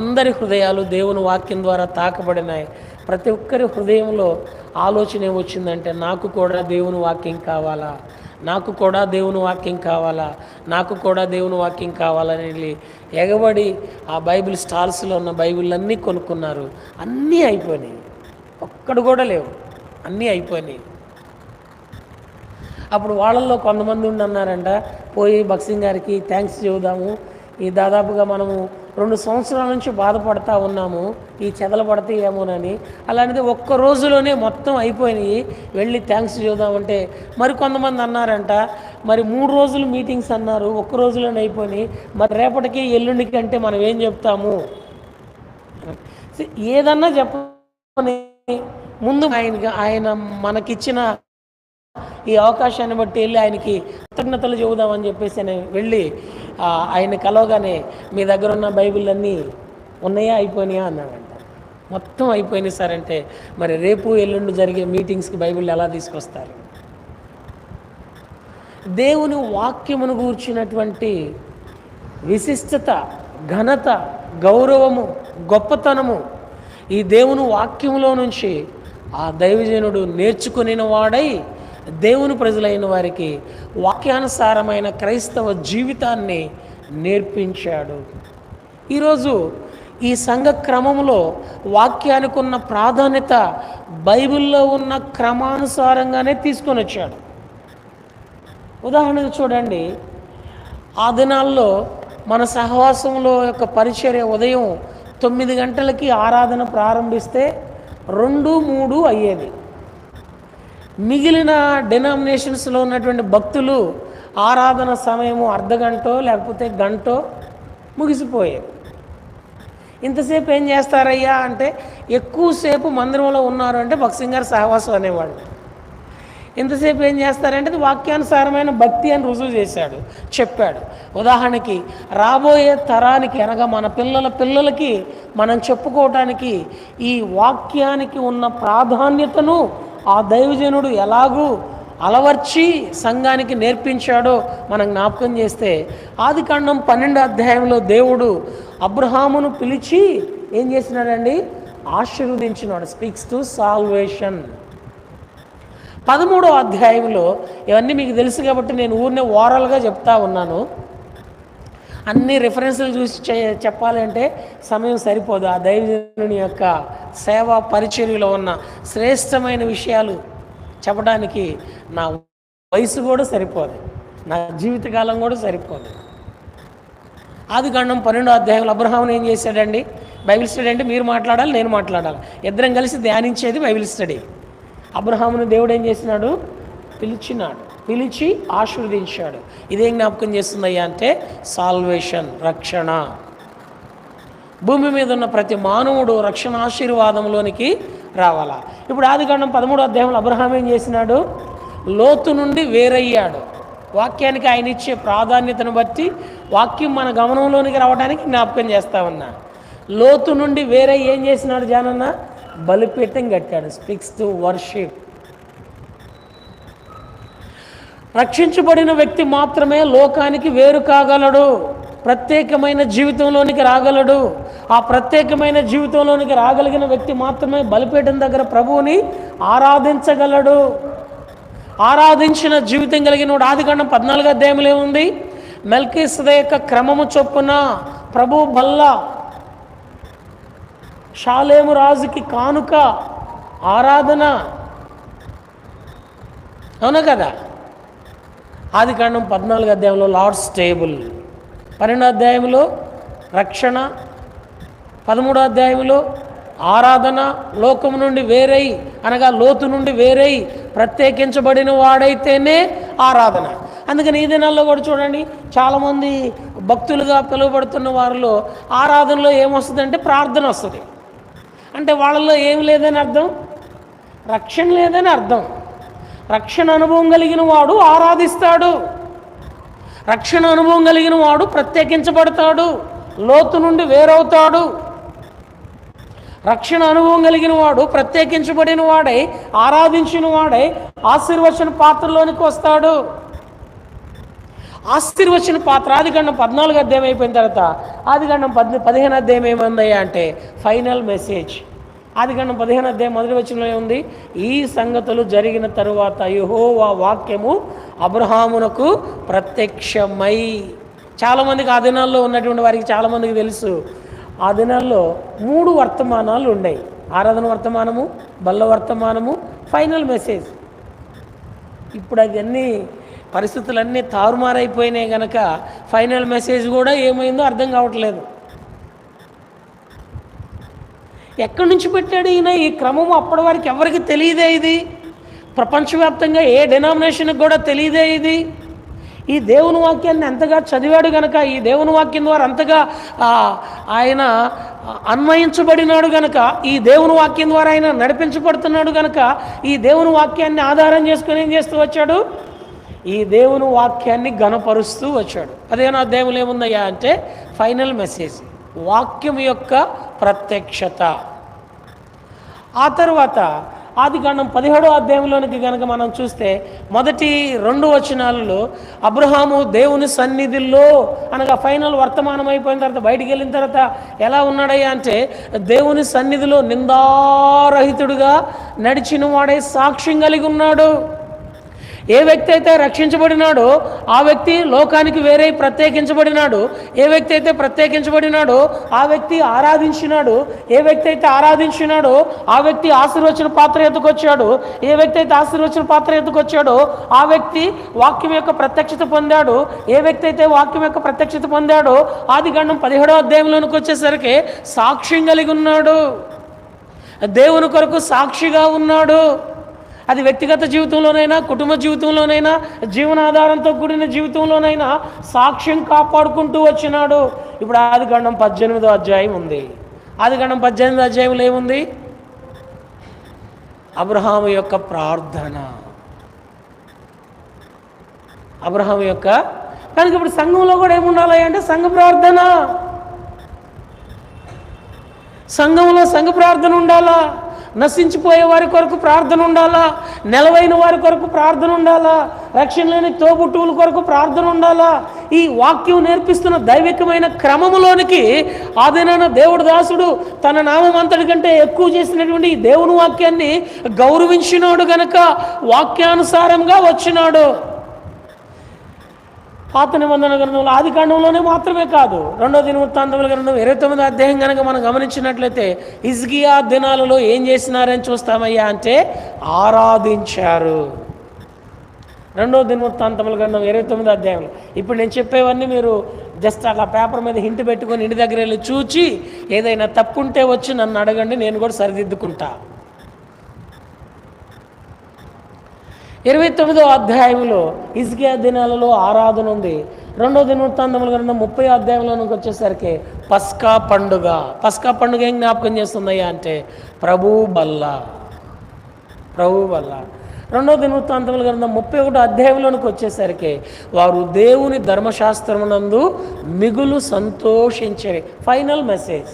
అందరి హృదయాలు దేవుని వాక్యం ద్వారా తాకబడినాయి. ప్రతి ఒక్కరి హృదయంలో ఆలోచన ఏమొచ్చిందంటే, నాకు కూడా దేవుని వాక్యం కావాలా, నాకు కూడా దేవుని వాక్యం కావాలా, నాకు కూడా దేవుని వాక్యం కావాలని ఎగబడి ఆ బైబిల్ స్టాల్స్లో ఉన్న బైబిల్ అన్నీ కొనుక్కున్నారు. అన్నీ అయిపోయినాయి, ఒక్కడు కూడా లేవు, అన్నీ అయిపోయినాయి. అప్పుడు వాళ్ళల్లో కొంతమంది అన్నారంట, పోయి బక్సింగ్ గారికి థ్యాంక్స్ చెబుదాము, ఈ దాదాపుగా మనము 2 సంవత్సరాల నుంచి బాధపడతా ఉన్నాము, ఈ చెదలు పడతాయేమోనని. అలాంటిది ఒక్క రోజులోనే మొత్తం అయిపోయినాయి, వెళ్ళి థ్యాంక్స్ చెబుదామంటే మరి కొంతమంది అన్నారంట, మరి 3 రోజులు మీటింగ్స్ అన్నారు, ఒక్క రోజులోనే అయిపోయినాయి, మరి రేపటికి ఎల్లుండికి అంటే మనం ఏం చెప్తాము? ఏదన్నా చెప్పని ముందు ఆయన మనకిచ్చిన ఈ అవకాశాన్ని బట్టి వెళ్ళి ఆయనకి కృతజ్ఞతలు చెబుదామని చెప్పేసి వెళ్ళి ఆయన కలవగానే, మీ దగ్గర ఉన్న బైబిల్ అన్నీ ఉన్నాయా, అయిపోయినాయా అన్నాడంట. మొత్తం అయిపోయినాయి సార్ అంటే, మరి రేపు ఎల్లుండి జరిగే మీటింగ్స్కి బైబిల్ ఎలా తీసుకొస్తారు? దేవుని వాక్యమును గూర్చినటువంటి విశిష్టత, ఘనత, గౌరవము, గొప్పతనము ఈ దేవుని వాక్యంలో నుంచి ఆ దైవజనుడు నేర్చుకుని వాడై దేవుని ప్రజలైన వారికి వాక్యానుసారమైన క్రైస్తవ జీవితాన్ని నేర్పించాడు. ఈరోజు ఈ సంఘ క్రమంలో వాక్యానికి ఉన్న ప్రాధాన్యత బైబిల్లో ఉన్న క్రమానుసారంగానే తీసుకొని వచ్చాడు. ఉదాహరణకు చూడండి, ఆ దినాల్లో మన సహవాసంలో యొక్క పరిచర్య ఉదయం 9 గంటలకి ఆరాధన ప్రారంభిస్తే 2, 3 అయ్యేది. మిగిలిన డినామినేషన్స్లో ఉన్నటువంటి భక్తులు ఆరాధన సమయము అర్ధగంటో లేకపోతే గంటో ముగిసిపోయేది. ఇంతసేపు ఏం చేస్తారయ్యా అంటే, ఎక్కువసేపు మందిరంలో ఉన్నారు అంటే బక్సింగ్ గారు సహవాసం అనేవాడు. ఇంతసేపు ఏం చేస్తారంటే అది వాక్యానుసారమైన భక్తి అని రుజువు చేశాడు, చెప్పాడు. ఉదాహరణకి రాబోయే తరానికి అనగా మన పిల్లలకి మనం చెప్పుకోవటానికి ఈ వాక్యానికి ఉన్న ప్రాధాన్యతను ఆ దైవజనుడు ఎలాగూ అలవర్చి సంఘానికి నేర్పించాడో మనం జ్ఞాపకం చేస్తే, ఆదికాండం 12వ అధ్యాయంలో దేవుడు అబ్రహామును పిలిచి ఏం చేసినాడండి? ఆశీర్వదించినాడు. Speaks to salvation. 13వ అధ్యాయంలో ఇవన్నీ మీకు తెలుసు కాబట్టి నేను ఊరినే ఓరల్గా చెప్తా ఉన్నాను. అన్ని రిఫరెన్స్లు చూసి చెప్పాలంటే సమయం సరిపోదు. ఆ దైవజనుని యొక్క సేవా పరిచర్యలో ఉన్న శ్రేష్టమైన విషయాలు చెప్పడానికి నా వయసు కూడా సరిపోదు, నా జీవితకాలం కూడా సరిపోదు. ఆదికాండం 12వ అధ్యాయంలో అబ్రహామును ఏం చేశాడండి? బైబిల్ స్టడీ అంటే మీరు మాట్లాడాలి, నేను మాట్లాడాలి, ఇద్దరం కలిసి ధ్యానించేది బైబిల్ స్టడీ. అబ్రహామును దేవుడు ఏం చేసినాడు? పిలిచి ఆశీర్వదించాడు. ఇదేం జ్ఞాపకం చేస్తుందయ్యా అంటే సాల్వేషన్, రక్షణ. భూమి మీద ఉన్న ప్రతి మానవుడు రక్షణ ఆశీర్వాదంలోనికి రావాలా. ఇప్పుడు ఆదికాండం 13వ అధ్యాయంలో అబ్రహాం ఏం చేసినాడు? లోతు నుండి వేరయ్యాడు. వాక్యానికి ఆయన ఇచ్చే ప్రాధాన్యతను బట్టి వాక్యం మన గమనంలోనికి రావడానికి జ్ఞాపకం చేస్తా ఉన్నా. లోతు నుండి వేరే ఏం చేసినాడు జానన్న? బలిపీఠం కట్టాడు. Speaks to worship. రక్షించబడిన వ్యక్తి మాత్రమే లోకానికి వేరు కాగలడు, ప్రత్యేకమైన జీవితంలోనికి రాగలడు. ఆ ప్రత్యేకమైన జీవితంలోనికి రాగలిగిన వ్యక్తి మాత్రమే బలిపీఠం దగ్గర ప్రభువుని ఆరాధించగలడు. ఆరాధించిన జీవితం కలిగిన వాడు. ఆదికాండం 14వ అధ్యాయంలో ఏముంది? మెల్కీసెదెకు క్రమము చొప్పున ప్రభు బల్ల, షాలేము రాజుకి కానుక, ఆరాధన. అవునా కదా? ఆదికాండం 14వ అధ్యాయంలో లార్డ్స్ టేబుల్, 12వ అధ్యాయంలో రక్షణ, 13వ అధ్యాయంలో ఆరాధన. లోకం నుండి వేరై అనగా లోతు నుండి వేరై ప్రత్యేకించబడిన వాడైతేనే ఆరాధన. అందుకని ఈ దినాల్లో కూడా చూడండి, చాలామంది భక్తులుగా పిలువబడుతున్న వారిలో ఆరాధనలో ఏమొస్తుందంటే ప్రార్థన వస్తుంది. అంటే వాళ్ళలో ఏం లేదని అర్థం? రక్షణ లేదని అర్థం. రక్షణ అనుభవం కలిగిన వాడు ఆరాధిస్తాడు. రక్షణ అనుభవం కలిగిన వాడు ప్రత్యేకించబడతాడు, లోతు నుండి వేరవుతాడు. రక్షణ అనుభవం కలిగిన వాడు ప్రత్యేకించబడిన వాడై, ఆరాధించిన వాడై ఆశీర్వచన పాత్రలోనికి వస్తాడు. ఆశీర్వచన పాత్ర. ఆదికాండం 14వ అధ్యాయం అయిపోయిన తర్వాత ఆదికాండం 15వ అధ్యాయం ఏమైందయ్యా అంటే ఫైనల్ మెసేజ్. ఆదికాండం 15వ అధ్యాయం మొదటి వచనంలో ఏముంది? ఈ సంగతులు జరిగిన తరువాత యెహోవా వాక్యము అబ్రహామునకు ప్రత్యక్షమై. చాలామందికి ఆ దినాల్లో ఉన్నటువంటి వారికి చాలామందికి తెలుసు, ఆ దినాల్లో 3 వర్తమానాలు ఉన్నాయి. ఆరాధన వర్తమానము, బల్ల వర్తమానము, ఫైనల్ మెసేజ్. ఇప్పుడు అవన్నీ పరిస్థితులన్నీ తారుమారైపోయినాయి కనుక ఫైనల్ మెసేజ్ కూడా ఏమైందో అర్థం కావట్లేదు. ఎక్కడి నుంచి పెట్టాడు ఈయన ఈ క్రమము? అప్పటి వరకు ఎవరికి తెలియదే. ఇది ప్రపంచవ్యాప్తంగా ఏ డినామినేషన్కి కూడా తెలియదే. ఇది ఈ దేవుని వాక్యాన్ని ఎంతగా చదివాడు గనక, ఈ దేవుని వాక్యం ద్వారా అంతగా ఆయన అన్వయించబడినాడు గనక, ఈ దేవుని వాక్యం ద్వారా ఆయన నడిపించబడుతున్నాడు గనక, ఈ దేవుని వాక్యాన్ని ఆధారం చేసుకుని ఏం చేస్తూ వచ్చాడు? ఈ దేవుని వాక్యాన్ని ఘనపరుస్తూ వచ్చాడు. 15వ అధ్యాయంలో ఏముందయ్యా అంటే ఫైనల్ మెసేజ్, వాక్యం యొక్క ప్రత్యక్షత. ఆ తర్వాత ఆదికాండం 17వ అధ్యాయంలోనికి కనుక మనం చూస్తే మొదటి 2 వచనాలలో అబ్రహాము దేవుని సన్నిధిలో అనగా ఫైనల్ వర్తమానం అయిపోయిన తర్వాత బయటికి వెళ్ళిన తర్వాత ఎలా ఉన్నాడయ్యా అంటే దేవుని సన్నిధిలో నిందారహితుడుగా నడిచిన వాడే సాక్ష్యం కలిగి ఉన్నాడు. ఏ వ్యక్తి అయితే రక్షించబడినాడో ఆ వ్యక్తి లోకానికి వేరే ప్రత్యేకించబడినాడు. ఏ వ్యక్తి అయితే ప్రత్యేకించబడినాడో ఆ వ్యక్తి ఆరాధించినాడు. ఏ వ్యక్తి అయితే ఆరాధించినాడో ఆ వ్యక్తి ఆశీర్వచన పాత్ర ఎత్తుకొచ్చాడు. ఏ వ్యక్తి అయితే ఆశీర్వచన పాత్ర ఎత్తుకొచ్చాడో ఆ వ్యక్తి వాక్యం యొక్క ప్రత్యక్షత పొందాడు. ఏ వ్యక్తి అయితే వాక్యం యొక్క ప్రత్యక్షత పొందాడో ఆదికాండం 17వ అధ్యాయంలోనికి వచ్చేసరికి సాక్ష్యం కలిగి ఉన్నాడు. దేవుని కొరకు సాక్షిగా ఉన్నాడు. అది వ్యక్తిగత జీవితంలోనైనా, కుటుంబ జీవితంలోనైనా, జీవనాధారంతో కూడిన జీవితంలోనైనా సాక్ష్యం కాపాడుకుంటూ వచ్చినాడు. ఇప్పుడు ఆదికాండం 18వ అధ్యాయం ఉంది. ఆదికాండం 18వ అధ్యాయంలో ఏముంది? అబ్రహాము యొక్క ప్రార్థన. అబ్రహాము యొక్క కనుక ఇప్పుడు సంఘంలో కూడా ఏముండాలి అంటే సంఘ ప్రార్థన. సంఘంలో సంఘ ప్రార్థన ఉండాలా. నశించిపోయే వారి కొరకు ప్రార్థన ఉండాలా. నెలవైన వారి కొరకు ప్రార్థన ఉండాలా. రక్షణ లేని తోబుట్టువుల కొరకు ప్రార్థన ఉండాలా. ఈ వాక్యం నేర్పిస్తున్న దైవికమైన క్రమములోనికి ఆదినాన దేవుడు దాసుడు తన నామం అంతటి కంటే ఎక్కువ చేసినటువంటి ఈ దేవుని వాక్యాన్ని గౌరవించినాడు గనక వాక్యానుసారంగా వచ్చినాడు. పాత నిబంధన గ్రంథంలో ఆదికాండంలోనే మాత్రమే కాదు, 2వ దినవృత్తాంతముల గ్రంథం 29వ అధ్యాయం కనుక మనం గమనించినట్లయితే హిజ్కియా దినాలలో ఏం చేసినారని చూస్తామయ్యా అంటే ఆరాధించారు. 2వ దినవృత్తాంతముల గ్రంథం 29వ అధ్యాయంలో ఇప్పుడు నేను చెప్పేవన్నీ మీరు జస్ట్ అలా పేపర్ మీద హింట్ పెట్టుకొని ఇంటి దగ్గర వెళ్ళి చూచి ఏదైనా తప్పుంటే వచ్చి నన్ను అడగండి, నేను కూడా సరిదిద్దుకుంటా. 29వ అధ్యాయంలో హిజ్కియా దినాలలో ఆరాధన ఉంది. రెండో దినవృత్తాంతముల గ్రంథం 30 అధ్యాయంలోనికి వచ్చేసరికి పస్కా పండుగ. పస్కా పండుగ ఏం జ్ఞాపకం చేస్తుందయ్యా అంటే ప్రభు బల్ల. రెండో దినవృత్తాంతముల గ్రంథం 31 అధ్యాయంలోనికి వచ్చేసరికి వారు దేవుని ధర్మశాస్త్రమునందు మిగులు సంతోషించే. ఫైనల్ మెసేజ్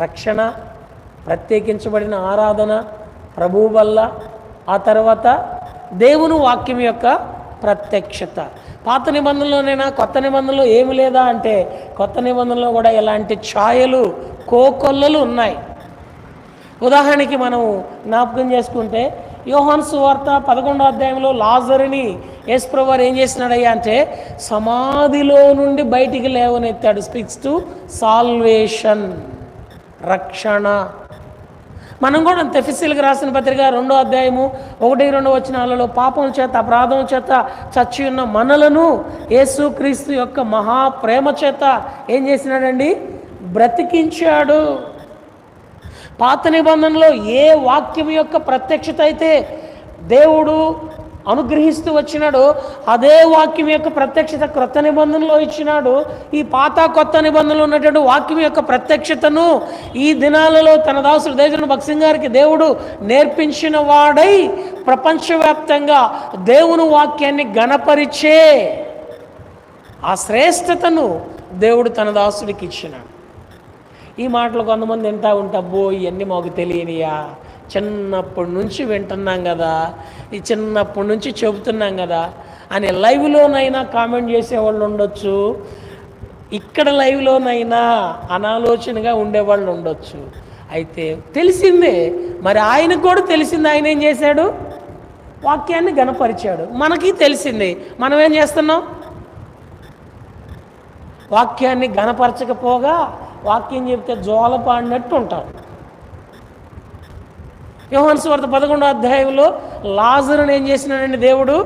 రక్షణ, ప్రత్యేకించబడిన ఆరాధన, ప్రభువు వల్ల, ఆ తర్వాత దేవుని వాక్యం యొక్క ప్రత్యక్షత. పాత నిబంధనలోనైనా కొత్త నిబంధనలో ఏమి లేదా అంటే కొత్త నిబంధనలో కూడా ఎలాంటి ఛాయలు, కోకొల్లలు ఉన్నాయి. ఉదాహరణకి మనం జ్ఞాపకం చేసుకుంటే యోహాను సువార్త 11వ అధ్యాయంలో లాజరుని యేసుప్రభువు వారు ఏం చేసినాడయ్యా అంటే సమాధిలో నుండి బయటికి లేవనెత్తాడు. స్పీక్స్ టు సాల్వేషన్, రక్షణ. మనం కూడా అంతే. ఎఫెసీయులకు రాసిన పత్రిక 2వ అధ్యాయము 1-2 వచనాలలో పాపం చేత, అపరాధం చేత చచ్చి ఉన్న మనలను యేసుక్రీస్తు యొక్క మహాప్రేమ చేత ఏం చేసినాడండి? బ్రతికించాడు. పాత నిబంధనలో ఏ వాక్యం యొక్క ప్రత్యక్షత అయితే దేవుడు అనుగ్రహిస్తూ వచ్చినాడు అదే వాక్యం యొక్క ప్రత్యక్షత క్రొత్త నిబంధనలో ఇచ్చినాడు. ఈ పాత కొత్త నిబంధనలో ఉన్నటువంటి వాక్యం యొక్క ప్రత్యక్షతను ఈ దినాలలో తన దాసుడు దైవజనుడు భక్సింగ్ గారికి దేవుడు నేర్పించిన వాడై ప్రపంచవ్యాప్తంగా దేవుని వాక్యాన్ని గణపరిచే ఆ శ్రేష్టతను దేవుడు తన దాసుడికి ఇచ్చినాడు. ఈ మాటలు కొంతమంది వింటా ఉంటే అబ్బో ఇవన్నీ మాకు తెలియనియా, చిన్నప్పటి నుంచి వింటున్నాం కదా, ఈ చిన్నప్పటి నుంచి చెబుతున్నాం కదా అని లైవ్లోనైనా కామెంట్ చేసేవాళ్ళు ఉండొచ్చు, ఇక్కడ లైవ్లోనైనా అనాలోచనగా ఉండేవాళ్ళు ఉండొచ్చు. అయితే తెలిసిందే, మరి ఆయనకు కూడా తెలిసింది. ఆయన ఏం చేశాడు? వాక్యాన్ని గణపరిచాడు. మనకి తెలిసింది, మనం ఏం చేస్తున్నాం? వాక్యాన్ని గణపరచకపోగా వాక్యం చెప్తే జోల పాడినట్టు ఉంటాం. యోహాను సువార్త 11వ అధ్యాయంలో లాజరుని ఏం చేసినాడండి? దేవుడు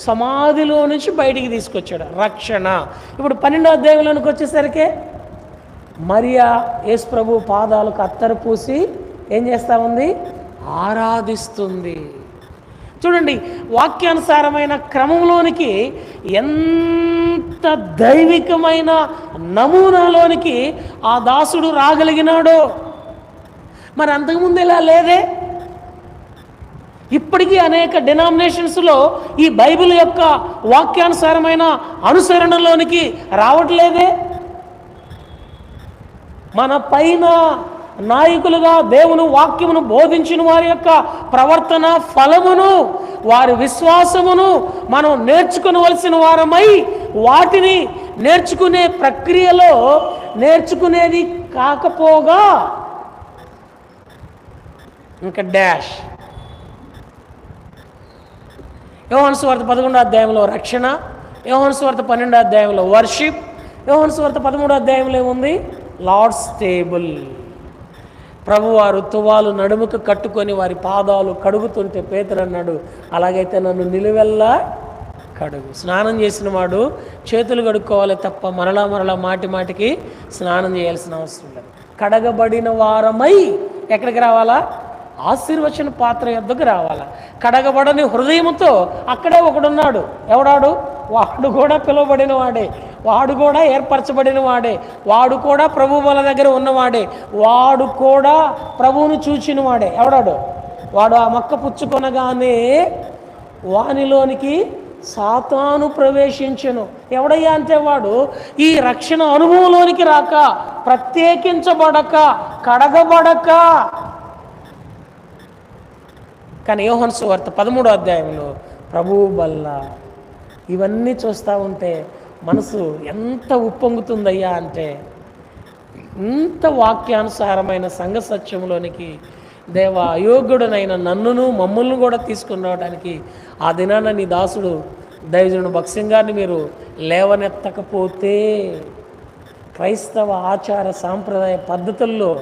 సమాధిలో నుంచి బయటికి తీసుకొచ్చాడు. రక్షణ. ఇప్పుడు 12వ అధ్యాయంలోనికి వచ్చేసరికి మరియా యేసు ప్రభు పాదాలకు అత్తరు పూసి ఏం చేస్తూ ఉంది? ఆరాధిస్తుంది. చూడండి, వాక్యానుసారమైన క్రమంలోనికి ఎంత దైవికమైన నమూనాలోనికి ఆ దాసుడు రాగలిగినాడో. మరి అంతకుముందు ఇలా లేదే. ఇప్పటికీ అనేక డినామినేషన్స్లో ఈ బైబిల్ యొక్క వాక్యానుసారమైన అనుసరణలోనికి రావట్లేదే. మన పైన నాయకులుగా దేవుని వాక్యమును బోధించిన వారి యొక్క ప్రవర్తన ఫలమును, వారి విశ్వాసమును మనం నేర్చుకునవలసిన వారమై వాటిని నేర్చుకునే ప్రక్రియలో నేర్చుకునేది కాకపోగా ఇంకా డాష్. యోహాను సువార్త 11వ అధ్యాయంలో రక్షణ, యోహాను సువార్త 12వ అధ్యాయంలో వర్షిప్, యోహాను సువార్త 13వ అధ్యాయంలో ఏముంది? Lord's table. ప్రభువారు తువాలు నడుముకు కట్టుకొని వారి పాదాలు కడుగుతుంటే పేతురు అన్నాడు, అలాగైతే నన్ను నిలువెల్లా కడుగు. స్నానం చేసిన వాడు చేతులు కడుక్కోవాలి తప్ప మరలా మాటికి స్నానం చేయాల్సిన అవసరం లేదు. కడగబడిన వారమై ఎక్కడికి రావాలా? ఆశీర్వచన పాత్ర యొద్దకు రావాలా. కడగబడని హృదయంతో అక్కడే ఒకడున్నాడు. ఎవడాడు? వాడు కూడా పిలువబడిన వాడే, వాడు కూడా ఏర్పరచబడిన వాడే, వాడు కూడా ప్రభు వాళ్ళ దగ్గర ఉన్నవాడే, వాడు కూడా ప్రభువును చూచిన వాడే. ఎవడాడు? వాడు ఆ మొక్క పుచ్చుకొనగానే వానిలోనికి సాతాను ప్రవేశించెను. ఎవడయ్యా అంటే వాడు ఈ రక్షణ అనుభవంలోనికి రాక, ప్రత్యేకించబడక, కడగబడక. కానీ యోహాను సువార్త 13వ అధ్యాయంలో ప్రభువు బల్ల. ఇవన్నీ చూస్తూ ఉంటే మనసు ఎంత ఉప్పొంగుతుందయ్యా అంటే ఇంత వాక్యానుసారమైన సంఘ సత్యంలోనికి దేవా అయోగ్యుడనైన నన్నును మమ్మల్ని కూడా తీసుకుని రావడానికి ఆ దినాన నీ దాసుడు దైవజనుడు భక్సింగ్ గారిని మీరు లేవనెత్తకపోతే క్రైస్తవ ఆచార సాంప్రదాయ పద్ధతుల్లో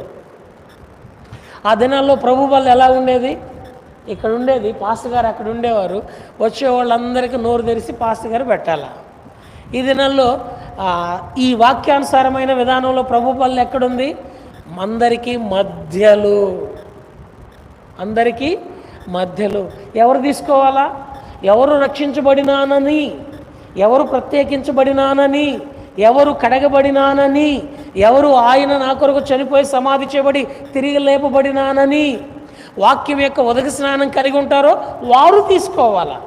ఆ దినాల్లో ప్రభు వల్ల ఎలా ఉండేది? ఇక్కడ ఉండేది పాస్టర్ గారు, అక్కడ ఉండేవారు. వచ్చే వాళ్ళందరికీ నోరు తెరిచి పాస్టర్ గారు పెట్టాలా. ఈ దినాల్లో ఈ వాక్యానుసారమైన విధానంలో ప్రభు వల్ల ఎక్కడుంది? అందరికీ మధ్యలో ఎవరు తీసుకోవాలా? ఎవరు రక్షించబడినానని ఎవరు ప్రత్యేకించబడినానని, ఎవరు కడగబడినానని, ఎవరు ఆయన నా కొరకు చనిపోయి సమాధి చేయబడి తిరిగి లేపబడినానని వాక్యం యొక్క ఉదక స్నానం కలిగి ఉంటారో వారు తీసుకోవాలా.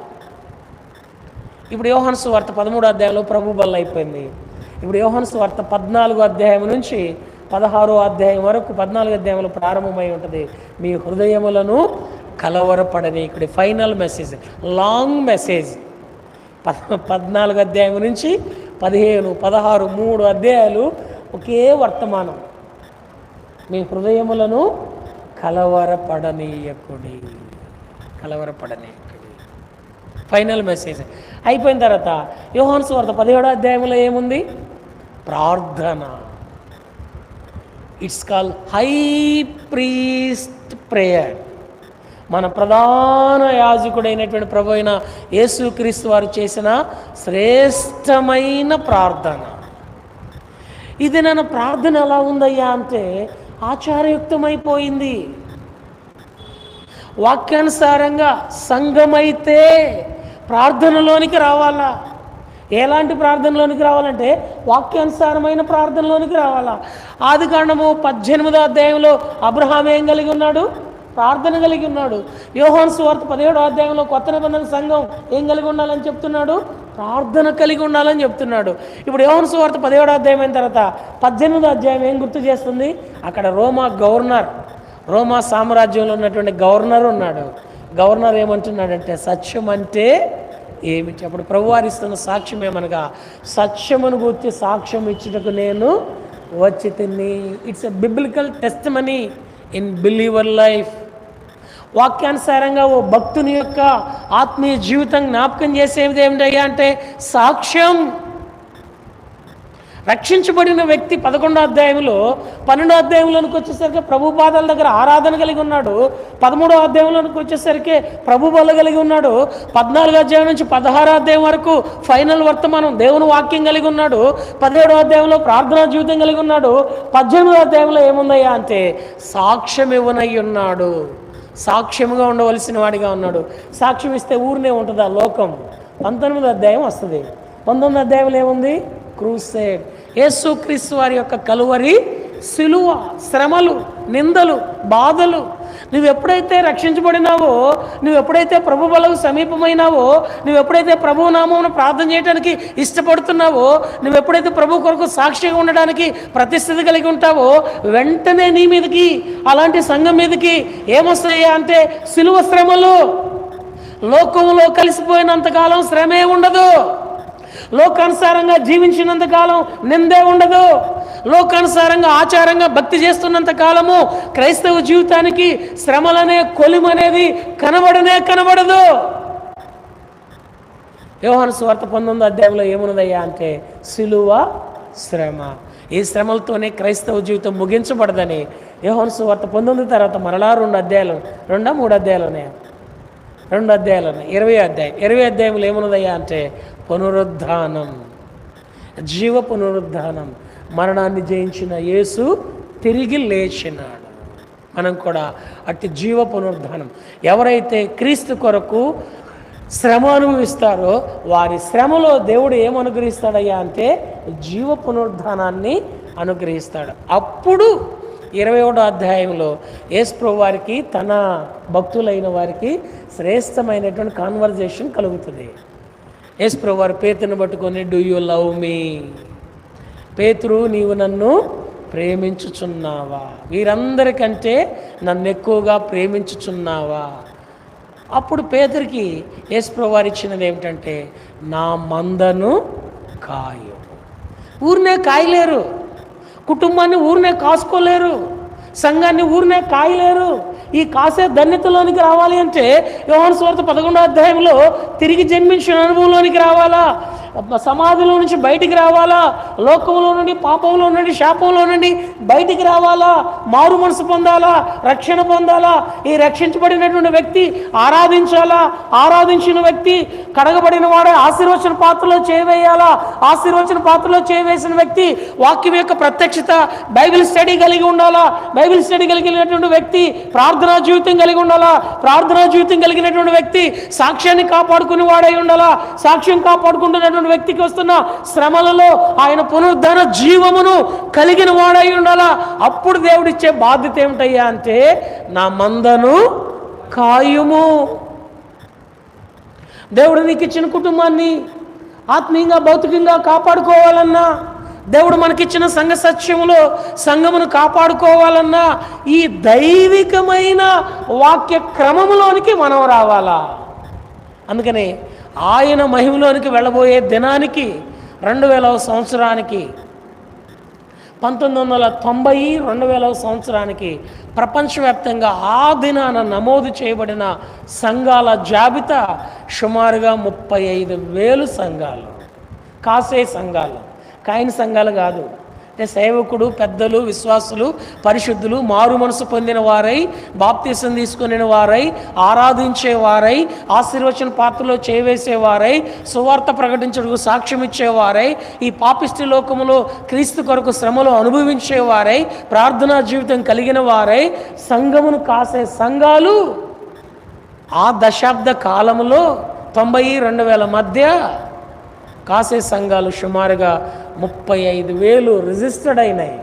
ఇప్పుడు యోహాను సువార్త 13వ అధ్యాయంలో ప్రభు బల్ల అయిపోయింది. ఇప్పుడు యోహాను సువార్త 14వ అధ్యాయం నుంచి 16వ అధ్యాయం వరకు 14వ అధ్యాయంలో ప్రారంభమై ఉంటుంది. మీ హృదయములను కలవరపడని. ఇక్కడ ఫైనల్ మెసేజ్, లాంగ్ మెసేజ్. 14వ అధ్యాయం నుంచి 15, 16, 3 అధ్యాయాలు ఒకే వర్తమానం. మీ హృదయములను కలవరపడనీయకుడి. ఫైనల్ మెసేజ్ అయిపోయిన తర్వాత యోహాను సువార్త 17వ అధ్యాయంలో ఏముంది? ప్రార్థన. It's called high priest prayer. మన ప్రధాన యాజకుడైనటువంటి ప్రభు అయిన యేసుక్రీస్తు వారు చేసిన శ్రేష్టమైన ప్రార్థన ఇది. నన్ను ప్రార్థన ఎలా ఉందయ్యా అంటే ఆచారయుక్తమైపోయింది. వాక్యానుసారంగా సంఘమైతే ప్రార్థనలోనికి రావాలా. ఎలాంటి ప్రార్థనలోనికి రావాలంటే వాక్యానుసారమైన ప్రార్థనలోనికి రావాలా. ఆదికాండము 18వ అధ్యాయంలో అబ్రహాం ఏం కలిగి ఉన్నాడు? ప్రార్థన కలిగి ఉన్నాడు. యోహాను సువార్త 17వ అధ్యాయంలో కొత్త నిబంధన సంఘం ఏం కలిగి ఉండాలని చెప్తున్నాడు? ప్రార్థన కలిగి ఉండాలని చెప్తున్నాడు. ఇప్పుడు యోహాను సువార్త 17వ అధ్యాయం అయిన తర్వాత 18వ అధ్యాయం ఏం గుర్తు చేస్తుంది? అక్కడ రోమా సామ్రాజ్యంలో ఉన్నటువంటి గవర్నర్ ఉన్నాడు. గవర్నర్ ఏమంటున్నాడంటే సత్యం అంటే ఏమిటి? అప్పుడు ప్రభువారు ఇస్తున్న సాక్ష్యం ఏమనగా, సత్యమును గురించి సాక్ష్యం ఇచ్చుటకు నేను వచ్చి తిని. It's a biblical testimony in believer life. వాక్యానుసారంగా ఓ భక్తుని యొక్క ఆత్మీయ జీవితం జ్ఞాపకం చేసేది ఏమిటయ్యా అంటే సాక్ష్యం. రక్షించబడిన వ్యక్తి 11వ అధ్యాయంలో 12వ అధ్యాయంలోనికి వచ్చేసరికి ప్రభు పాదాల దగ్గర ఆరాధన కలిగి ఉన్నాడు. 13వ అధ్యాయంలోనికి వచ్చేసరికి ప్రభు బల్ల కలిగి ఉన్నాడు. 14వ అధ్యాయం నుంచి 16వ అధ్యాయం వరకు ఫైనల్ వర్తమానం దేవుని వాక్యం కలిగి ఉన్నాడు. 17వ అధ్యాయంలో ప్రార్థనా జీవితం కలిగి ఉన్నాడు. 18వ అధ్యాయంలో ఏముందయ్యా అంటే సాక్ష్యం ఇవ్వనై ఉన్నాడు. సాక్ష్యముగా ఉండవలసిన వాడిగా ఉన్నాడు. సాక్ష్యం ఇస్తే ఊరినే ఉంటుందా లోకం? 19వ అధ్యాయం వస్తుంది. 19వ అధ్యాయంలో ఏముంది? క్రూసేడ్. యేసుక్రీస్తు వారి యొక్క కలువరి సిలువ, శ్రమలు, నిందలు, బాధలు. నువ్వు ఎప్పుడైతే రక్షించబడినావో, నువ్వు ఎప్పుడైతే ప్రభు బలకు సమీపమైనావో, నువ్వు ఎప్పుడైతే ప్రభు నామమును ప్రార్థన చేయడానికి ఇష్టపడుతున్నావో, నువ్వు ఎప్పుడైతే ప్రభు కొరకు సాక్షిగా ఉండడానికి ప్రతిష్ఠితి కలిగి ఉంటావో, వెంటనే నీ మీదకి, అలాంటి సంఘం మీదకి ఏమొస్తాయి అంటే సిలువ శ్రమలు. లోకంలో కలిసిపోయినంతకాలం శ్రమే ఉండదు. లోకానుసారంగా జీవించినంత కాలం నిందే ఉండదు. లోకానుసారంగా ఆచారంగా భక్తి చేస్తున్నంత కాలము క్రైస్తవ జీవితానికి శ్రమలనే కొలిమనేది కనబడదు. యోహాను సువార్త 19వ అధ్యాయంలో ఏమున్నదయ్యా అంటే సిలువ శ్రమ. ఈ శ్రమలతోనే క్రైస్తవ జీవితం ముగించబడదని యోహాను సువార్త 19 తర్వాత మరలా 2 అధ్యాయాలు, 3 అధ్యాయాలు ఉన్నాయి. 2 అధ్యాయాలు ఉన్నాయి. 20 అధ్యాయంలో ఏమున్నదయ్యా అంటే పునరుద్ధానం, జీవ పునరుద్ధానం. మరణాన్ని జయించిన యేసు తిరిగి లేచినాడు. మనం కూడా అట్టి జీవ పునరుద్ధానం. ఎవరైతే క్రీస్తు కొరకు శ్రమ అనుభవిస్తారో వారి శ్రమలో దేవుడు ఏమనుగ్రహిస్తాడయ్యా అంటే జీవ పునరుద్ధానాన్ని అనుగ్రహిస్తాడు. అప్పుడు 21వ అధ్యాయంలో యేసు వారికి తన భక్తులైన వారికి శ్రేష్టమైనటువంటి కాన్వర్జేషన్ కలుగుతుంది. యేసు వారు పేతురుని పట్టుకొని డూ యూ లవ్ మీ? పేతురు, నీవు నన్ను ప్రేమించుచున్నావా? వీరందరికంటే నన్ను ఎక్కువగా ప్రేమించుచున్నావా? అప్పుడు పేతురికి యేసు వారు ఇచ్చినది ఏమిటంటే నా మందను కాయు. ఊరినే కాయలేరు, కుటుంబాన్ని ఊరినే కాసుకోలేరు, సంఘాన్ని ఊరినే కాయలేరు. ఈ కాసే ధన్యతలోనికి రావాలి అంటే యోహాను సువార్త 11వ అధ్యాయంలో తిరిగి జన్మించిన అనుభవంలోనికి రావాలా, సమాధిలో నుంచి బయటికి రావాలా, లోకంలో నుండి, పాపంలో నుండి, శాపంలో నుండి బయటికి రావాలా, మారు మనసు పొందాలా, రక్షణ పొందాలా. ఈ రక్షించబడినటువంటి వ్యక్తి ఆరాధించాలా, ఆరాధించిన వ్యక్తి కడగబడిన వాడే ఆశీర్వచన పాత్రలో చేవేయాలా, ఆశీర్వచన పాత్రలో చేవేసిన వ్యక్తి వాక్యం యొక్క ప్రత్యక్షత, బైబిల్ స్టడీ కలిగి ఉండాలా, బైబిల్ స్టడీ కలిగినటువంటి వ్యక్తి ప్రార్థనా జీవితం కలిగి ఉండాలా, ప్రార్థనా జీవితం కలిగినటువంటి వ్యక్తి సాక్ష్యాన్ని కాపాడుకుని వాడై ఉండాలా, సాక్ష్యం కాపాడుకుంటున్నటువంటి వ్యక్తికి వస్తున్న శ్రమలలో ఆయన పునరుద్ధరణ జీవమును కలిగిన వాడై ఉండాలా. అప్పుడు దేవుడిచ్చే బాధ్యత ఏమిటయ్యా అంటే, నా మందను కాయుము. దేవుడు నీకు ఇచ్చిన కుటుంబాన్ని ఆత్మీయంగా భౌతికంగా కాపాడుకోవాలన్నా, దేవుడు మనకిచ్చిన సంఘ సత్యములో సంఘమును కాపాడుకోవాలన్నా ఈ దైవికమైన వాక్య క్రమములోనికి మనం రావాలా. అందుకని ఆయన మహిమలోనికి వెళ్ళబోయే దినానికి 2000వ సంవత్సరానికి 1990 2000వ సంవత్సరానికి ప్రపంచవ్యాప్తంగా ఆ దినాన నమోదు చేయబడిన సంఘాల జాబితా సుమారుగా 35,000 సంఘాలు. కాసే సంఘాలు, కాయిన్ సంఘాలు కాదు. అంటే సేవకుడు, పెద్దలు, విశ్వాసులు, పరిశుద్ధులు, మారు మనసు పొందిన వారై, బాప్తీసం తీసుకునే వారై, ఆరాధించేవారై, ఆశీర్వచన పాత్రలో చేవేసేవారై, సువార్త ప్రకటించడానికి సాక్ష్యం ఇచ్చేవారై, ఈ పాపిష్టి లోకములో క్రీస్తు కొరకు శ్రమలు అనుభవించేవారై, ప్రార్థనా జీవితం కలిగిన వారై సంఘమును కాసే సంఘాలు ఆ దశాబ్ద కాలంలో 90-2000 మధ్య కాసే సంఘాలు సుమారుగా 35,000 రిజిస్టర్డ్ అయినాయి.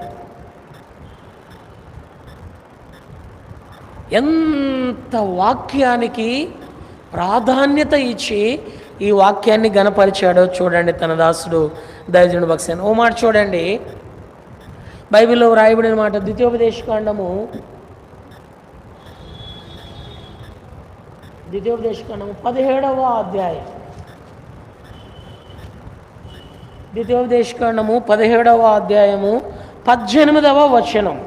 ఎంత వాక్యానికి ప్రాధాన్యత ఇచ్చి ఈ వాక్యాన్ని గణపరిచాడో చూడండి తన దాసుడు దైవజనుడు భక్సేన్. ఓ మాట చూడండి, బైబిల్లో వ్రాయబడిన మాట, ద్వితీయోపదేశకాండము 17వ అధ్యాయం, ద్వితీయోపదేశకాండము 17వ అధ్యాయము 18వ వచనం.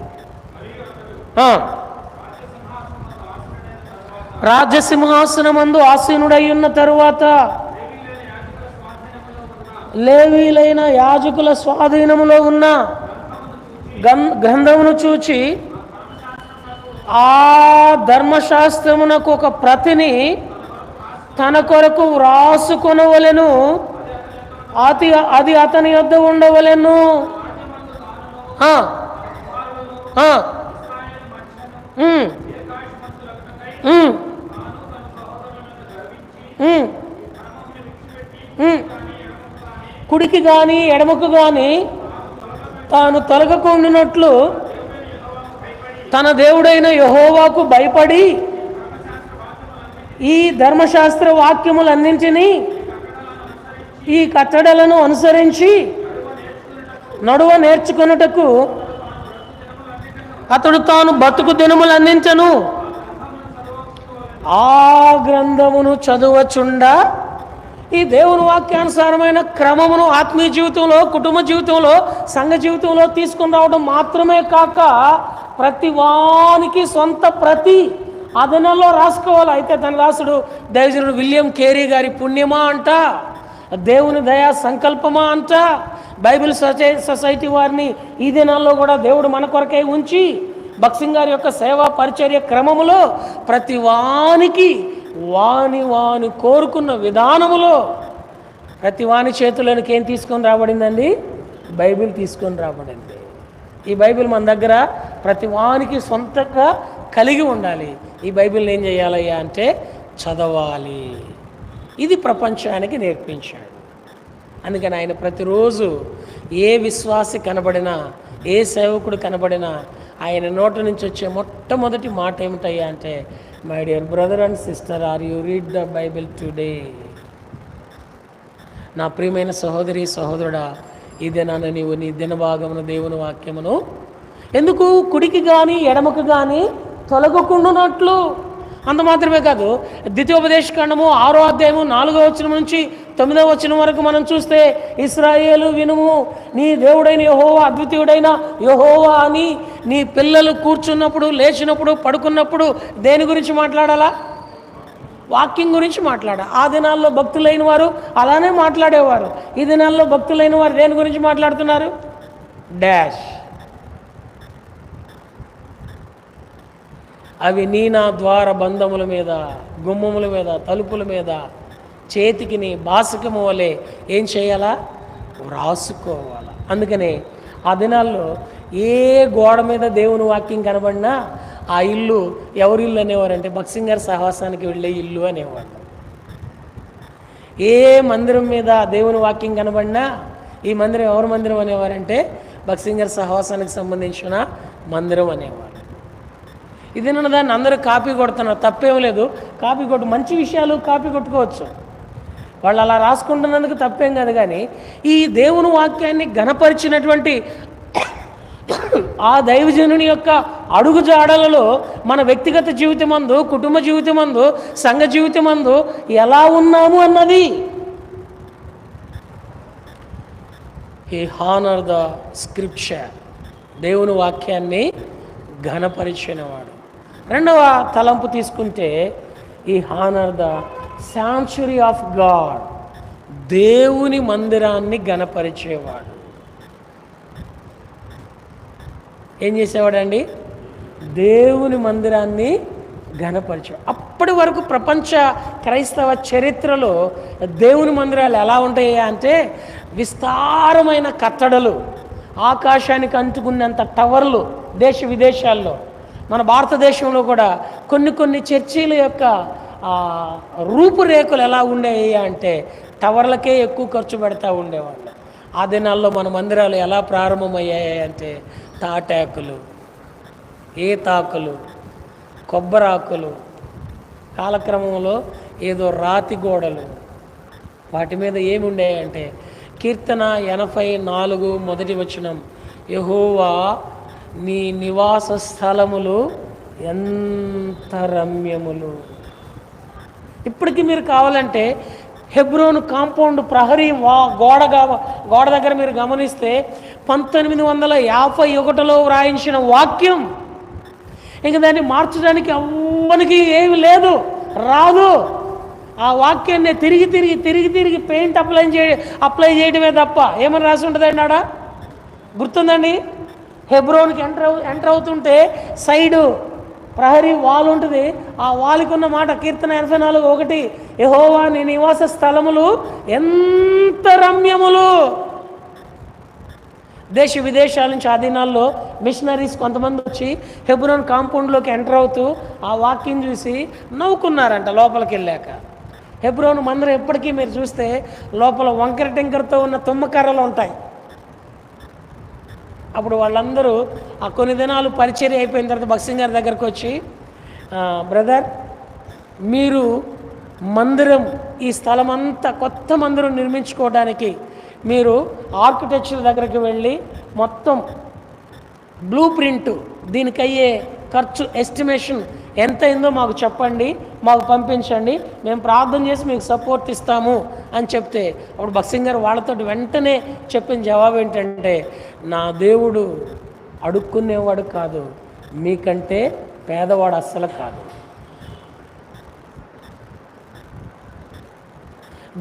రాజ్యసింహాసనమందు ఆసీనుడై ఉన్న తరువాత లేవీలైన యాజకుల స్వాధీనములో ఉన్న గ్రంథమును చూచి ఆ ధర్మశాస్త్రమునకు ఒక ప్రతిని తన కొరకు వ్రాసుకొనవలెను, అది అతని యొద్ద ఉండవలెను. కుడికి గాని ఎడమకు గాని తాను తొలగకుండినట్లు తన దేవుడైన యెహోవాకు భయపడి ఈ ధర్మశాస్త్ర వాక్యములన్నింటినీ, ఈ కట్టడలను అనుసరించి నడువ నేర్చుకొనుటకు అతడు తాను బతుకు దినములన్నించను ఆ గ్రంథమును చదువచుండా. ఈ దేవుని వాక్యానుసారమైన క్రమమును ఆత్మీయ జీవితంలో, కుటుంబ జీవితంలో, సంఘ జీవితంలో తీసుకుని రావడం మాత్రమే కాక ప్రతి వానికి సొంత ప్రతి అదనంలో రాసుకోవాలి. అయితే తన రాసుడు దైవజనుడు విలియం కేరీ గారి పుణ్యమా అంట, దేవుని దయా సంకల్పమా అంట, బైబిల్ సొసైటీ వారిని ఈ దినాల్లో కూడా దేవుడు మన కొరకే ఉంచి భక్సింగ్ గారి యొక్క సేవా పరిచర్య క్రమములో ప్రతి వానికి వాని కోరుకున్న విధానములో ప్రతి వాని చేతుల్లోనికి ఏం తీసుకొని రాబడిందండి? బైబిల్ తీసుకొని రాబడింది. ఈ బైబిల్ మన దగ్గర ప్రతి వానికి సొంతంగా కలిగి ఉండాలి. ఈ బైబిల్ని ఏం చేయాలయ్యా అంటే చదవాలి. ఇది ప్రపంచానికి నేర్పించాడు. అందుకని ఆయన ప్రతిరోజు ఏ విశ్వాసి కనబడినా, ఏ సేవకుడు కనబడినా ఆయన నోట నుంచి వచ్చే మొట్టమొదటి మాట ఏమిటయ్యా అంటే, my dear brother and sister, are you read the Bible today? నా ప్రియమైన సహోదరి సహోదరుడా, ఈ దినాన నీవు నీ దినభాగమును దేవుని వాక్యమును ఎందుకు కుడికి కానీ ఎడమకు కానీ తొలగకుండానట్లు. అంత మాత్రమే కాదు, ద్వితీయోపదేశకాండము 6వ అధ్యాయము 4వ వచనం నుంచి 9వ వచనం వరకు మనం చూస్తే, ఇశ్రాయేలు వినుము, నీ దేవుడైన యెహోవా అద్వితీయుడైన యెహోవా అని నీ పిల్లలు కూర్చున్నప్పుడు, లేచినప్పుడు, పడుకున్నప్పుడు దేని గురించి మాట్లాడాలా? వాక్యం గురించి మాట్లాడాలి. ఆ దినాల్లో భక్తులైన వారు అలానే మాట్లాడేవారు. ఈ దినాల్లో భక్తులైన వారు దేని గురించి మాట్లాడుతున్నారు? డాష్. అవి నీ నా ద్వార బంధముల మీద, గుమ్మముల మీద, తలుపుల మీద చేతికి నీ బాసకము వలె ఏం చేయాలా? వ్రాసుకోవాలా. అందుకనే ఆ దినాల్లో ఏ గోడ మీద దేవుని వాక్యం కనబడినా ఆ ఇల్లు ఎవరి ఇల్లు అనేవారంటే భక్సింగ్ గారి సహవాసానికి వెళ్ళే ఇల్లు అనేవారు. ఏ మందిరం మీద దేవుని వాక్యం కనబడినా ఈ మందిరం ఎవరి మందిరం అనేవారంటే భక్సింగ్ గారి సహవాసానికి సంబంధించిన మందిరం అనేవారు. ఇది నన్ను దాన్ని అందరూ కాపీ కొడుతున్నారు, తప్పేం లేదు. కాపీ కొట్టు, మంచి విషయాలు కాపీ కొట్టుకోవచ్చు, వాళ్ళు అలా రాసుకుంటున్నందుకు తప్పేం కాదు. కానీ ఈ దేవుని వాక్యాన్ని ఘనపరిచినటువంటి ఆ దైవజనుని యొక్క అడుగుజాడలలో మన వ్యక్తిగత జీవితమందు, కుటుంబ జీవితమందు, సంఘ జీవితమందు ఎలా ఉన్నాము అన్నది. ఈ హానర్ ద స్క్రిప్చర్, దేవుని వాక్యాన్ని ఘనపరిచినవాడు. రెండవ తలంపు తీసుకుంటే ఈ honour the sanctuary of God, దేవుని మందిరాన్ని ఘనపరిచేవాడు. ఏం చేసేవాడండి? దేవుని మందిరాన్ని ఘనపరిచేవాడు. అప్పటి వరకు ప్రపంచ క్రైస్తవ చరిత్రలో దేవుని మందిరాలు ఎలా ఉంటాయి అంటే విస్తారమైన కట్టడలు, ఆకాశానికి అంటుకున్నంత టవర్లు దేశ విదేశాల్లో. మన భారతదేశంలో కూడా కొన్ని చర్చీల యొక్క రూపురేఖలు ఎలా ఉండేవి అంటే టవర్లకే ఎక్కువ ఖర్చు పెడతా ఉండేవాళ్ళు. ఆ దినాల్లో మన మందిరాలు ఎలా ప్రారంభమయ్యాయి అంటే తాటాకులు, ఏతాకులు, కొబ్బరాకులు, కాలక్రమంలో ఏదో రాతి గోడలు, వాటి మీద ఏమి ఉండేయంటే కీర్తన 84 మొదటి వచనం, యెహోవా నీ నివాస స్థలములు ఎంత రమ్యములు. ఇప్పటికీ మీరు కావాలంటే హెబ్రోను కాంపౌండ్ ప్రహరీ గోడ దగ్గర మీరు గమనిస్తే 1951లో వ్రాయించిన వాక్యం. ఇంక దాన్ని మార్చడానికి ఎవ్వరికి ఏమి లేదు, రాదు. ఆ వాక్యాన్ని తిరిగి పెయింట్ అప్లై చేయడమే తప్ప ఏమని రాసి ఉంటుందండి ఆడ? గుర్తుందండి? హెబ్రోన్కి ఎంటర్ అవుతుంటే సైడు ప్రహరీ వాల్ ఉంటుంది. ఆ వాల్కి ఉన్న మాట కీర్తన 84:1, యెహోవా నీ నివాస స్థలములు ఎంత రమ్యములు. దేశ విదేశాల నుంచి ఆ దినాల్లో మిషనరీస్ కొంతమంది వచ్చి హెబ్రోన్ కాంపౌండ్లోకి ఎంటర్ అవుతూ ఆ వాక్యం చూసి నవ్వుకున్నారంట లోపలికి వెళ్ళాక. హెబ్రోన్ మందిరం ఎప్పటికీ మీరు చూస్తే లోపల వంకర టెంకరతో ఉన్న తుమ్మకర్రలు ఉంటాయి. అప్పుడు వాళ్ళందరూ ఆ కొన్ని దినాలు పరిచర్య అయిపోయిన తర్వాత భక్సింగ్ గారి దగ్గరకు వచ్చి, బ్రదర్ మీరు మందిరం, ఈ స్థలం అంతా కొత్త మందిరం నిర్మించుకోవడానికి మీరు ఆర్కిటెక్చర్ దగ్గరికి వెళ్ళి మొత్తం బ్లూ ప్రింట్, దీనికయ్యే ఖర్చు ఎస్టిమేషన్ ఎంత అయిందో మాకు చెప్పండి, మాకు పంపించండి, మేము ప్రార్థన చేసి మీకు సపోర్ట్ ఇస్తాము అని చెప్తే అప్పుడు భక్సింగ్ గారు వాళ్ళతో వెంటనే చెప్పిన జవాబు ఏంటంటే, నా దేవుడు అడుక్కునేవాడు కాదు, మీకంటే పేదవాడు అస్సలు కాదు.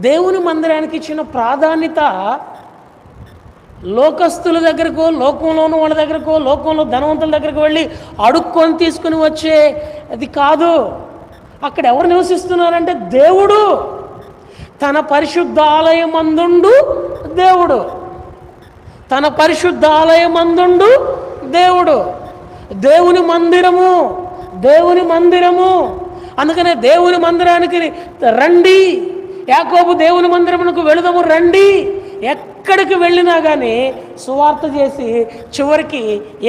దేవుని మందిరానికి ఇచ్చిన ప్రాధాన్యత లోకస్తుల దగ్గరకు, లోకంలోని వాళ్ళ దగ్గరకు, లోకంలో ధనవంతుల దగ్గరకు వెళ్ళి అడుక్కొని తీసుకుని వచ్చే అది కాదు. అక్కడ ఎవరు నివసిస్తున్నారంటే దేవుడు, తన పరిశుద్ధ ఆలయమందుండు దేవుడు, తన పరిశుద్ధ ఆలయమందుండు దేవుడు, దేవుని మందిరము, దేవుని మందిరము. అందుకనే దేవుని మందిరానికి రండి, యాకోబు దేవుని మందిరమునకు వెళుదాము రండి. ఎక్కడికి వెళ్ళినా కానీ సువార్త చేసి చివరికి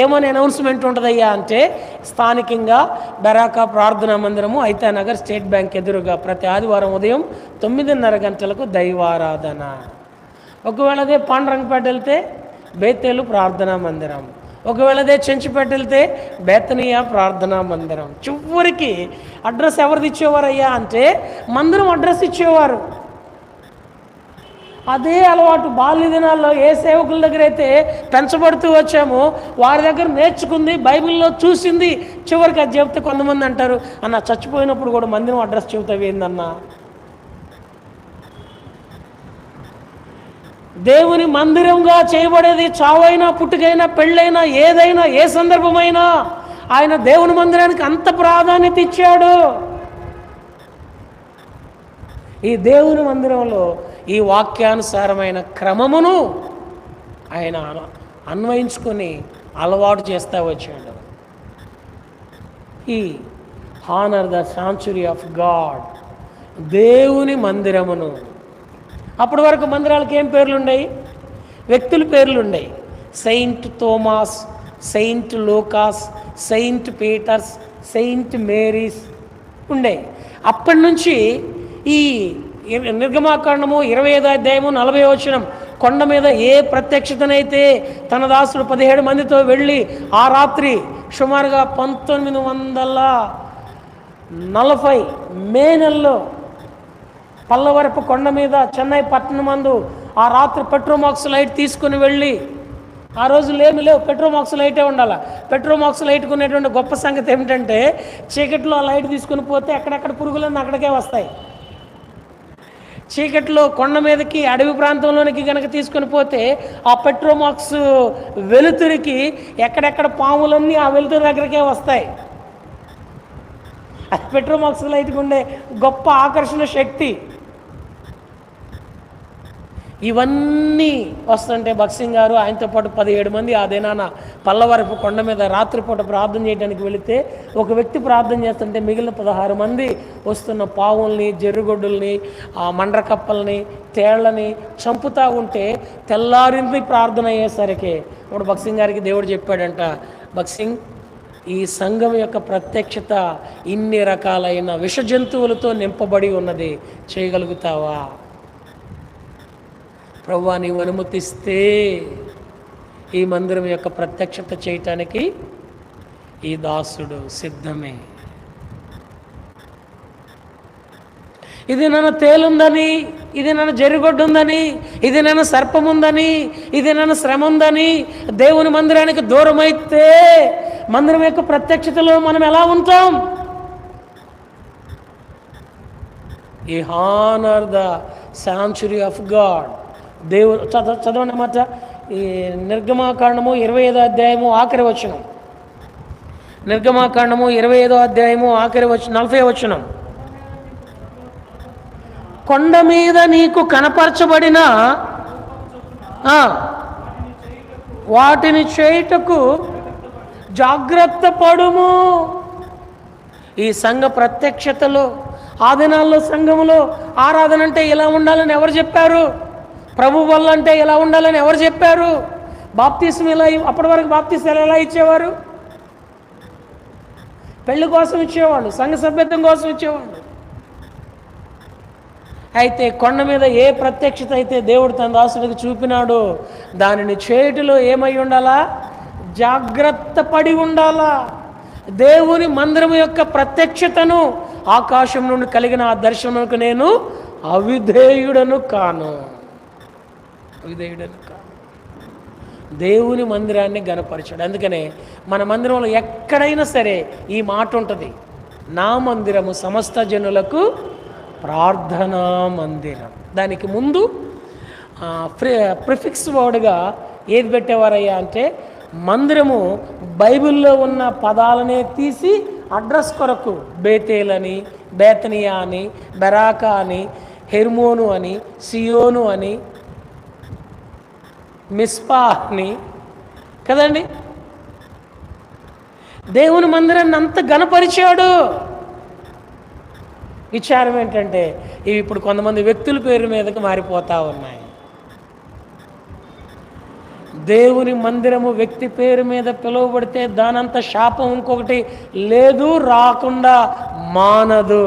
ఏమని అనౌన్స్మెంట్ ఉంటుందయ్యా అంటే స్థానికంగా బెరాకా ప్రార్థనా మందిరము, ఐతానగర్ స్టేట్ బ్యాంక్ ఎదురుగా ప్రతి ఆదివారం ఉదయం 9:30 గంటలకు దైవారాధన. ఒకవేళ అదే పాండ్రంగపేట వెళ్తే బేతేలు ప్రార్థనా మందిరం, ఒకవేళ అదే చెంచుపేట వెళ్తే బేతనీయ ప్రార్థనా మందిరం. చివరికి అడ్రస్ ఎవరిది ఇచ్చేవారయ్యా అంటే మందిరం అడ్రస్ ఇచ్చేవారు. అదే అలవాటు బాల్య దినాల్లో ఏ సేవకుల దగ్గర అయితే పెంచబడుతూ వచ్చామో వారి దగ్గర నేర్చుకుంది, బైబిల్లో చూసింది చివరికి అది చెప్తే కొంతమంది అంటారు, అన్న చచ్చిపోయినప్పుడు కూడా మందిరం అడ్రస్ చెబుతావు ఏందన్నా. దేవుని మందిరంగా చేయబడేది చావైనా పుట్టుకైనా పెళ్ళైనా ఏదైనా ఏ సందర్భమైనా ఆయన దేవుని మందిరానికి అంత ప్రాధాన్యత ఇచ్చాడు. ఈ దేవుని మందిరంలో ఈ వాక్యానుసారమైన క్రమమును ఆయన అన్వయించుకొని అలవాటు చేస్తూ వచ్చాడు. ఈ honour the sanctuary of God, దేవుని మందిరమును. అప్పటి వరకు మందిరాలకు ఏం పేర్లు ఉన్నాయి? వ్యక్తుల పేర్లు ఉన్నాయి. సెయింట్ థోమాస్, సెయింట్ లూకాస్, సెయింట్ పీటర్స్, సెయింట్ మేరీస్ ఉండే. అప్పటి నుంచి ఈ నిర్గమాకాండము 25వ అధ్యాయము 40వ వచనం, కొండ మీద ఏ ప్రత్యక్షతనైతే తన దాసుడు 17 మందితో వెళ్ళి ఆ రాత్రి సుమారుగా 1940 మే నెలలో పల్లవరపు కొండ మీద చెన్నై పట్టణం మందు ఆ రాత్రి పెట్రోమాక్స్ లైట్ తీసుకుని వెళ్ళి, ఆ రోజు లేవు పెట్రోమాక్స్ లైటే ఉండాలి. పెట్రోమాక్స్ లైట్కు ఉన్నటువంటి గొప్ప సంగతి ఏమిటంటే, చీకట్లో ఆ లైట్ తీసుకుని పోతే ఎక్కడెక్కడ పురుగులన్నీ అక్కడికే వస్తాయి. చీకట్లో కొండ మీదకి అడవి ప్రాంతంలోనికి కనుక తీసుకొని పోతే ఆ పెట్రోమాక్స్ వెలుతురికి ఎక్కడెక్కడ పాములన్నీ ఆ వెలుతురు దగ్గరికే వస్తాయి. అది పెట్రోమాక్స్ లైట్కి ఉండే గొప్ప ఆకర్షణ శక్తి. ఇవన్నీ వస్తుంటే భక్సింగ్ గారు ఆయనతో పాటు 17 మంది ఆ దినాన పల్లవరపు కొండ మీద రాత్రిపూట ప్రార్థన చేయడానికి వెళితే, ఒక వ్యక్తి ప్రార్థన చేస్తుంటే మిగిలిన 16 మంది వస్తున్న పావుల్ని, జర్రుగొడ్డుల్ని, ఆ మండ్రకప్పల్ని, తేళ్లని చంపుతూ ఉంటే తెల్లారింది ప్రార్థన అయ్యేసరికి ఇప్పుడు భక్సింగ్ గారికి దేవుడు చెప్పాడంట, భక్సింగ్, ఈ సంఘం యొక్క ప్రత్యక్షత ఇన్ని రకాలైన విష జంతువులతో నింపబడి ఉన్నది, చేయగలుగుతావా? ప్రభువా, నీవు అనుమతిస్తే ఈ మందిరం యొక్క ప్రత్యక్షత చేయటానికి ఈ దాసుడు సిద్ధమే. ఇది నన్ను తేలుందని, ఇది నన్ను జరుగుడ్డు ఉందని, ఇది నన్ను సర్పం ఉందని, ఇది నన్ను శ్రమ ఉందని దేవుని మందిరానికి దూరమైతే మందిరం యొక్క ప్రత్యక్షతలో మనం ఎలా ఉంటాం? ఈ honour the sanctuary of God. దేవుడు చదవండి మాట. ఈ నిర్గమాకాండము 25వ అధ్యాయము ఆఖరి వచనం. నిర్గమాకాండము 25వ అధ్యాయము ఆఖరి వచనం 40వ వచనం. కొండ మీద నీకు కనపరచబడిన వాటిని చేయుటకు జాగ్రత్త పడుము. ఈ సంఘ ప్రత్యక్షతలో, ఆ దినాల్లో సంఘములో ఆరాధన అంటే ఇలా ఉండాలని ఎవరు చెప్పారు? ప్రభు వల్ల అంటే ఎలా ఉండాలని ఎవరు చెప్పారు? బాప్తిస్మ ఎలా, అప్పటి వరకు బాప్తిస్మ ఎలా ఇచ్చేవారు? పెళ్లి కోసం ఇచ్చేవాళ్ళు, సంఘ సభ్యత్వం కోసం ఇచ్చేవాళ్ళు. అయితే కొండ మీద ఏ ప్రత్యక్షత అయితే దేవుడు తన దాసుడికి చూపినాడో దానిని చేయుటలో ఏమై ఉండాలా? జాగ్రత్త పడి ఉండాలా. దేవుని మందిరం యొక్క ప్రత్యక్షతను, ఆకాశం నుండి కలిగిన ఆ దర్శనములకు నేను అవిధేయుడను కాను. దేవుని మందిరాన్ని గణపరచాడు. అందుకనే మన మందిరంలో ఎక్కడైనా సరే ఈ మాట ఉంటుంది, నా మందిరము సమస్త జనులకు ప్రార్థనా మందిరం. దానికి ముందు ప్రిఫిక్స్ వర్డ్గా ఏది పెట్టేవారయ్యా అంటే, మందిరము బైబిల్లో ఉన్న పదాలనే తీసి అడ్రస్ కొరకు బేతేల్ అని, బేతనియా అని, బెరాకా అని, హెర్మోను అని, సియోను అని, మిస్పా అని కదండి. దేవుని మందిరాన్ని అంత ఘనపరిచాడు. విచారం ఏంటంటే, ఇవి ఇప్పుడు కొంతమంది వ్యక్తుల పేరు మీదకి మారిపోతూ ఉన్నాయి. దేవుని మందిరము వ్యక్తి పేరు మీద పిలువబడితే దానంత శాపం ఇంకొకటి లేదు, రాకుండా మానదు.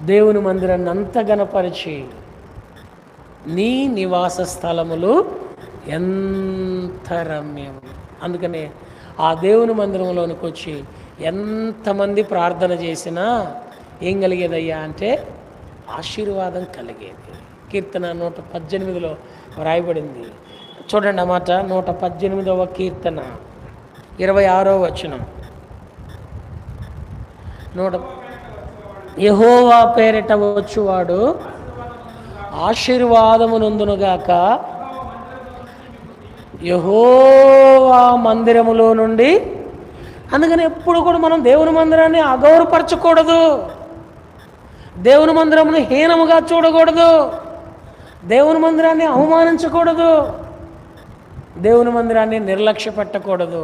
దేవుని మందిరాన్ని అంత గణపరిచి, నీ నివాస స్థలములు ఎంత రమ్యము. అందుకనే ఆ దేవుని మందిరంలోనికి వచ్చి ఎంతమంది ప్రార్థన చేసినా ఏం కలిగేదయ్యా అంటే ఆశీర్వాదం కలిగేది. కీర్తన 118లో వ్రాయబడింది. చూడండి అన్నమాట. 118వ కీర్తన 26వ వచనం. యెహోవా పేరిట వచ్చువాడు ఆశీర్వాదమునందునుగాక. యెహోవా మందిరములో నుండి. అందుకని ఎప్పుడు కూడా మనం దేవుని మందిరాన్ని అగౌరవపరచకూడదు, దేవుని మందిరమును హీనముగా చూడకూడదు, దేవుని మందిరాన్ని అవమానించకూడదు, దేవుని మందిరాన్ని నిర్లక్ష్య పెట్టకూడదు.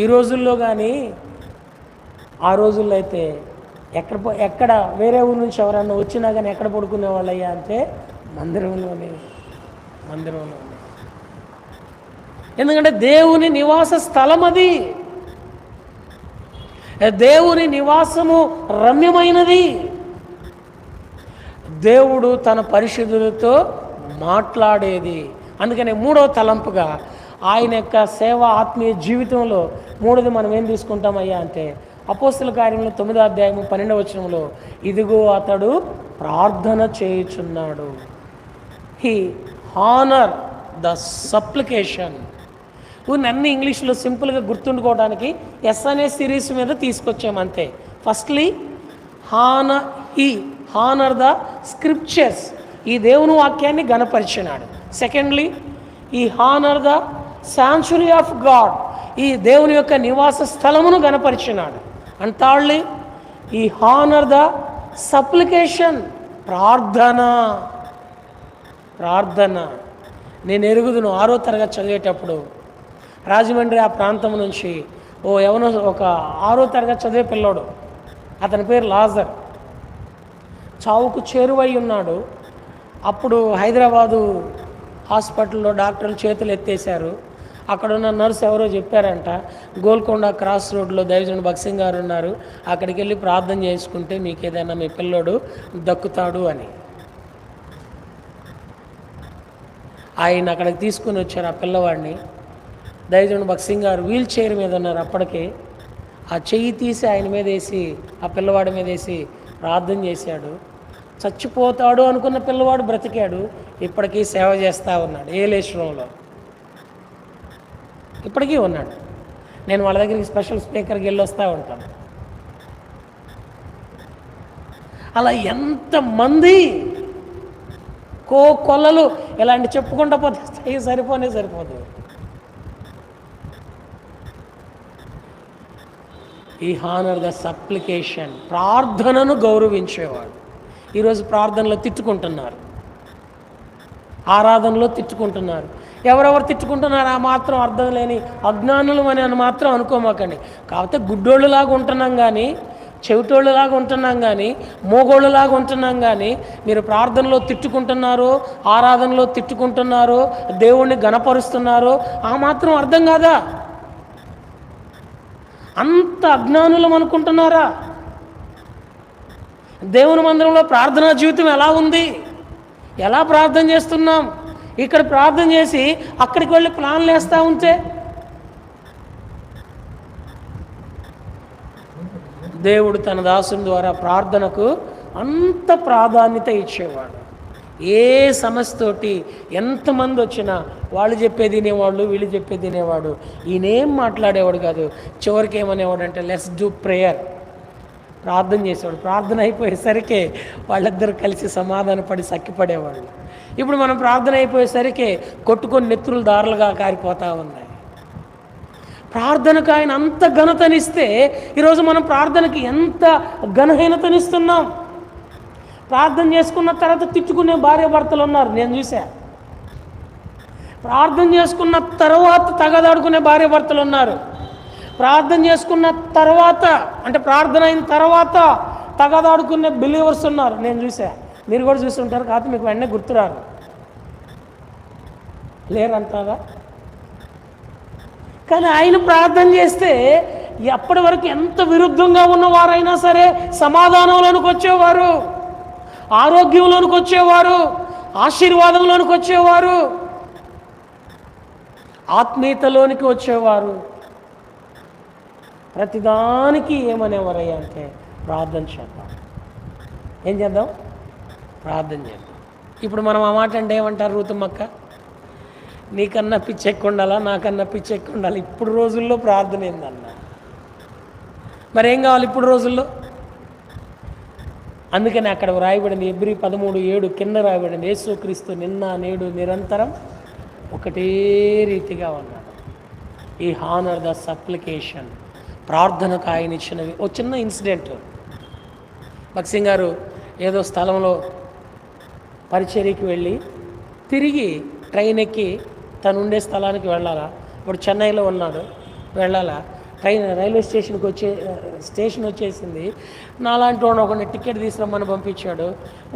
ఈ రోజుల్లో కానీ ఆ రోజుల్లో అయితే ఎక్కడ వేరే ఊరు నుంచి ఎవరన్నా వచ్చినా కానీ ఎక్కడ పడుకునే వాళ్ళయ్యా అంటే మందిరంలోనే. ఎందుకంటే దేవుని నివాస స్థలం అది, దేవుని నివాసము రమ్యమైనది. దేవుడు తన పరిశుద్ధులతో మాట్లాడేది. అందుకని మూడవ తలంపుగా ఆయన యొక్క సేవ ఆత్మీయ జీవితంలో మూడోది మనం ఏం తీసుకుంటామయ్యా అంటే అపోస్తల కార్యంలో 9వ అధ్యాయము 12వ వచనంలో, ఇదిగో అతడు ప్రార్థన చేయుచున్నాడు. He honour the supplication. అన్ని ఇంగ్లీష్లో సింపుల్గా గుర్తుండుకోవడానికి ఎస్ అనే సిరీస్ మీద తీసుకొచ్చాము అంతే. ఫస్ట్లీ హానర్ ద స్క్రిప్చర్స్, ఈ దేవుని వాక్యాన్ని గణపరిచినాడు. సెకండ్లీ ఈ honour the sanctuary of God, ఈ దేవుని యొక్క నివాస స్థలమును గణపరిచినాడు. అండ్ థర్డ్లీ ఈ హానర్ ద సప్లికేషన్, ప్రార్థన. నేను ఎరుగుదును 6వ తరగతి చదివేటప్పుడు రాజమండ్రి ఆ ప్రాంతం నుంచి ఒక 6వ తరగతి చదివే పిల్లోడు, అతని పేరు లాజర్, చావుకు చేరువై ఉన్నాడు. అప్పుడు హైదరాబాదు హాస్పిటల్లో డాక్టర్లు చేతులు ఎత్తేశారు. అక్కడున్న నర్సు ఎవరో చెప్పారంట, గోల్కొండ క్రాస్ రోడ్లో దైవజనుడు భక్సింగ్ గారు ఉన్నారు, అక్కడికి వెళ్ళి ప్రార్థన చేసుకుంటే మీకు ఏదైనా మీ పిల్లోడు దక్కుతాడు అని. ఆయన అక్కడికి తీసుకుని వచ్చారు ఆ పిల్లవాడిని. దైవజనుడు భక్సింగ్ గారు వీల్ చైర్ మీద ఉన్నారు. అప్పటికే ఆ చెయ్యి తీసి ఆయన మీద వేసి, ఆ పిల్లవాడి మీద వేసి ప్రార్థన చేశాడు. చచ్చిపోతాడు అనుకున్న పిల్లవాడు బ్రతికాడు. ఇప్పటికీ సేవ చేస్తూ ఉన్నాడు ఏలేశ్వరంలో, ఇప్పటికీ ఉన్నాడు. నేను వాళ్ళ దగ్గరికి స్పెషల్ స్పీకర్కి వెళ్ళి వస్తూ ఉంటాను. అలా ఎంతమంది కొల్లలు ఇలాంటి చెప్పుకుంటా పోతే సరిపోదు. ఈ హానర్ ద సప్లికేషన్, ప్రార్థనను గౌరవించేవాడు. ఈరోజు ప్రార్థనలో తిట్టుకుంటున్నారు, ఆరాధనలో తిట్టుకుంటున్నారు. ఎవరెవరు తిట్టుకుంటున్నారు ఆ మాత్రం అర్థం లేని అజ్ఞానులు అని మాత్రం అనుకోమాకండి. కాకపోతే గుడ్డోళ్ళులాగా ఉంటున్నాం కానీ, చెవిటోళ్ళలాగా ఉంటున్నాం కానీ, మోగోళ్ళలాగా ఉంటున్నాం కానీ, మీరు ప్రార్థనలో తిట్టుకుంటున్నారు, ఆరాధనలో తిట్టుకుంటున్నారు, దేవుణ్ణి గణపరుస్తున్నారు, ఆ మాత్రం అర్థం కాదా? అంత అజ్ఞానులం అనుకుంటున్నారా? దేవుని మందిరంలో ప్రార్థనా జీవితం ఎలా ఉంది? ఎలా ప్రార్థన చేస్తున్నాం? ఇక్కడ ప్రార్థన చేసి అక్కడికి వెళ్ళి ప్లాన్లు వేస్తూ ఉంటే దేవుడు తన దాసుని ద్వారా ప్రార్థనకు అంత ప్రాధాన్యత ఇచ్చేవాడు. ఏ సమస్యతోటి ఎంతమంది వచ్చినా వాళ్ళు చెప్పేది వినేవాళ్ళు, వీళ్ళు చెప్పేది వినేవాడు. ఈయనేం మాట్లాడేవాడు కాదు. చివరికి ఏమనేవాడు అంటే లెట్స్ డూ ప్రేయర్, ప్రార్థన చేసేవాడు. ప్రార్థన అయిపోయేసరికి వాళ్ళిద్దరు కలిసి సమాధానపడి సక్కిపడేవాళ్ళు. ఇప్పుడు మనం ప్రార్థన అయిపోయేసరికి కొట్టుకొని నెత్తులు దారులుగా కారిపోతూ ఉన్నాయి. ప్రార్థనకు ఆయన అంత ఘనతనిస్తే ఈరోజు మనం ప్రార్థనకి ఎంత ఘనహీనతనిస్తున్నాం. ప్రార్థన చేసుకున్న తర్వాత తిట్టుకునే భార్య భర్తలు ఉన్నారు, నేను చూసా. ప్రార్థన చేసుకున్న తర్వాత తగదాడుకునే భార్య భర్తలు ఉన్నారు. ప్రార్థన చేసుకున్న తర్వాత అంటే ప్రార్థన అయిన తర్వాత తగదాడుకునే బిలీవర్స్ ఉన్నారు, నేను చూసా. మీరు కూడా చూసి ఉంటారు, కాకపోతే మీకు వెంటనే గుర్తురారు. లేరంటారా? కానీ ఆయన ప్రార్థన చేస్తే ఎప్పటి వరకు ఎంత విరుద్ధంగా ఉన్నవారైనా సరే సమాధానంలోనికి వచ్చేవారు, ఆరోగ్యంలోనికి వచ్చేవారు, ఆశీర్వాదంలోనికి వచ్చేవారు, ఆత్మీయతలోనికి వచ్చేవారు. ప్రతిదానికి ఏమనేవారయ్యా అంటే ప్రార్థన చేద్దాం. ఏం చేద్దాం? ప్రార్థన చేద్దాం. ఇప్పుడు మనం ఆ మాట అంటే ఏమంటారు రూతమ్మక్క? నీకన్నా పిచ్చి ఎక్కువ ఉండాలా, నాకన్నా పిచ్చి ఎక్కువ ఉండాలి. ఇప్పుడు రోజుల్లో ప్రార్థన ఏందన్నా? మరి ఏం కావాలి ఇప్పుడు రోజుల్లో? అందుకని అక్కడ రాయబడింది ఎబ్రీ 13:7 కింద రాయబడింది, యేసుక్రీస్తు నిన్న నేడు నిరంతరం ఒకటే రీతిగా ఉన్నాడు. ఈ హానర్ ద సప్లికేషన్, ప్రార్థనకు ఆయన ఇచ్చినవి. ఓ చిన్న ఇన్సిడెంట్, భక్సింగ్ గారు ఏదో స్థలంలో పరిచర్యకి వెళ్ళి తిరిగి ట్రైన్ ఎక్కి తను ఉండే స్థలానికి వెళ్ళాలా. ఇప్పుడు చెన్నైలో ఉన్నాడు, వెళ్ళాలా. రైల్వే స్టేషన్ వచ్చేసింది. నాలాంటి వాడు ఒకటి టికెట్ తీసుకురమ్మని పంపించాడు.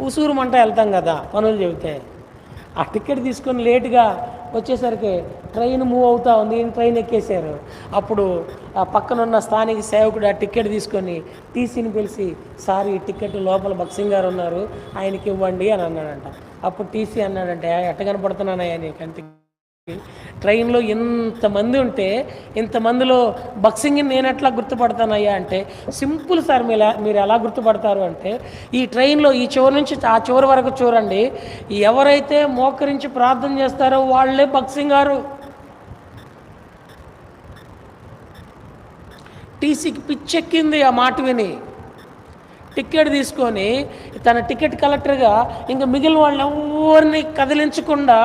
ఉసూరుమంట వెళ్తాం కదా పనులు చెబితే. ఆ టికెట్ తీసుకొని లేటుగా వచ్చేసరికి ట్రైన్ మూవ్ అవుతూ ఉంది, ట్రైన్ ఎక్కేశారు. అప్పుడు ఆ పక్కనున్న స్థానిక సేవకుడు ఆ టికెట్ తీసుకొని టీసీని పిలిచి, సార్ ఈ టికెట్ లోపల భక్సింగ్ గారు ఉన్నారు, ఆయనకి ఇవ్వండి అని అన్నాడంట. అప్పుడు టీసీ అన్నాడంటే, ఎట్ట కనపడుతున్నానయ్యా నీ కంటికి, ట్రైన్లో ఇంతమంది ఉంటే ఇంతమందిలో భక్సింగ్ని నేను ఎట్లా గుర్తుపడతానయ్యా అంటే, సింపుల్ సార్, మీరు ఎలా గుర్తుపడతారు అంటే, ఈ ట్రైన్లో ఈ చివరి నుంచి ఆ చివరి వరకు చూడండి, ఎవరైతే మోకరించి ప్రార్థన చేస్తారో వాళ్ళే భక్సింగ్ గారు. టీసీకి పిచ్చెక్కింది ఆ మాట విని. టికెట్ తీసుకొని తన టికెట్ కలెక్టర్గా ఇంకా మిగిలిన వాళ్ళని ఎవరిని కదిలించకుండా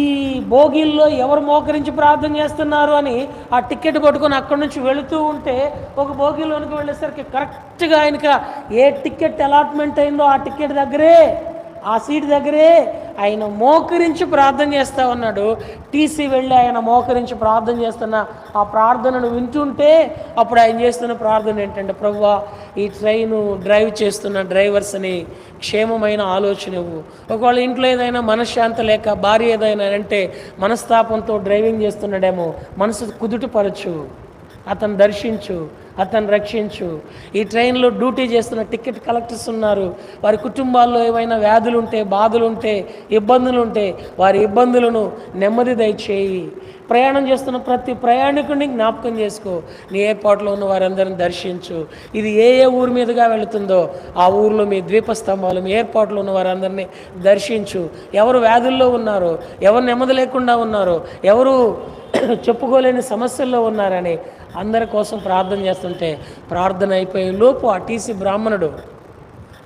ఈ బోగిల్లో ఎవరు మోకరించి ప్రార్థన చేస్తున్నారు అని ఆ టికెట్ పట్టుకొని అక్కడి నుంచి వెళుతూ ఉంటే, ఒక బోగిలోనికి వెళ్ళేసరికి కరెక్ట్గా ఆయనకి ఏ టికెట్ అలాట్మెంట్ అయిందో ఆ టికెట్ దగ్గరే, ఆ సీట్ దగ్గరే ఆయన మోకరించి ప్రార్థన చేస్తూ ఉన్నాడు. టీసీ వెళ్ళి ఆయన మోకరించి ప్రార్థన చేస్తున్న ఆ ప్రార్థనను వింటుంటే అప్పుడు ఆయన చేస్తున్న ప్రార్థన ఏంటంటే, ప్రభువా ఈ ట్రైను డ్రైవ్ చేస్తున్న డ్రైవర్స్ని క్షేమమైన ఆలోచన ఇవ్వు. ఒకవేళ ఇంట్లో ఏదైనా మనశ్శాంతి లేక భార్య ఏదైనా అంటే మనస్తాపంతో డ్రైవింగ్ చేస్తున్నాడేమో, మనసు కుదుటపరచు, అతను దర్శించు, అతను రక్షించు. ఈ ట్రైన్లో డ్యూటీ చేస్తున్న టికెట్ కలెక్టర్స్ ఉన్నారు, వారి కుటుంబాల్లో ఏవైనా వ్యాధులు ఉంటే, బాధలు ఉంటే, ఇబ్బందులు ఉంటే వారి ఇబ్బందులను నెమ్మది దయచేయి. ప్రయాణం చేస్తున్న ప్రతి ప్రయాణికుడిని జ్ఞాపకం చేసుకో, నీ ఏర్పాట్లో ఉన్న వారందరిని దర్శించు. ఇది ఏ ఏ ఊరి మీదుగా వెళుతుందో ఆ ఊరిలో మీ ద్వీపస్తంభాలు, మీ ఏర్పాట్లో ఉన్న వారందరినీ దర్శించు. ఎవరు వ్యాధుల్లో ఉన్నారో, ఎవరు నెమ్మది లేకుండా ఉన్నారో, ఎవరు చెప్పుకోలేని సమస్యల్లో ఉన్నారని అందరి కోసం ప్రార్థన చేస్తుంటే, ప్రార్థన అయిపోయే లోపు ఆ టీసీ బ్రాహ్మణుడు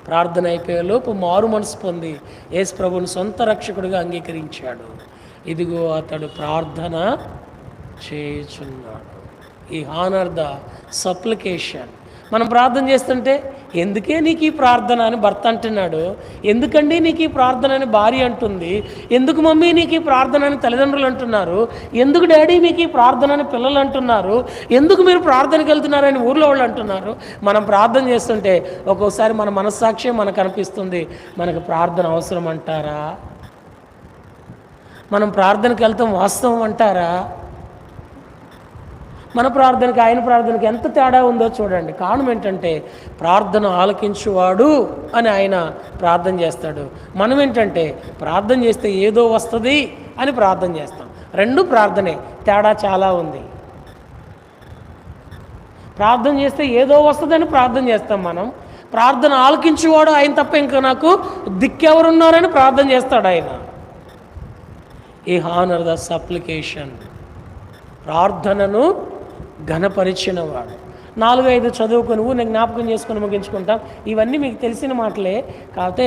ప్రార్థన అయిపోయే లోపు మారు మనసు పొంది యేసు ప్రభువుని సొంత రక్షకుడిగా అంగీకరించాడు. ఇదిగో అతడు ప్రార్థన చేయుచున్నాడు. ఈ హానర్ ద సప్లికేషన్. మనం ప్రార్థన చేస్తుంటే, ఎందుకే నీకు ఈ ప్రార్థన అని భర్త అంటున్నాడు, ఎందుకండి నీకు ఈ ప్రార్థన అని భార్య అంటుంది, ఎందుకు మమ్మీ నీకు ఈ ప్రార్థన అని తల్లిదండ్రులు అంటున్నారు, ఎందుకు డాడీ మీకు ఈ ప్రార్థన అని పిల్లలు అంటున్నారు, ఎందుకు మీరు ప్రార్థనకి వెళ్తున్నారని ఊర్లో వాళ్ళు అంటున్నారు. మనం ప్రార్థన చేస్తుంటే ఒక్కోసారి మన మనస్సాక్షి మనకు అనిపిస్తుంది, మనకు ప్రార్థన అవసరం అంటారా, మనం ప్రార్థనకి వెళ్తాం వాస్తవం అంటారా, మన ప్రార్థనకి ఆయన ప్రార్థనకి ఎంత తేడా ఉందో చూడండి. కారణం ఏంటంటే, ప్రార్థన ఆలకించువాడు అని ఆయన ప్రార్థన చేస్తాడు. మనం ఏంటంటే ప్రార్థన చేస్తే ఏదో వస్తుంది అని ప్రార్థన చేస్తాం. రెండు ప్రార్థనే, తేడా చాలా ఉంది. ప్రార్థన చేస్తే ఏదో వస్తుందని ప్రార్థన చేస్తాం మనం. ప్రార్థన ఆలకించువాడు ఆయన తప్ప ఇంకా నాకు దిక్కెవరున్నారని ప్రార్థన చేస్తాడు ఆయన. ఈ హానర్ ద సప్లికేషన్, ప్రార్థనను ఘనపరిచినవాడు. 4-5 చదువుకొని నేను జ్ఞాపకం చేసుకొని ముగించుకుంటాం. ఇవన్నీ మీకు తెలిసిన మాటలే, కాకపోతే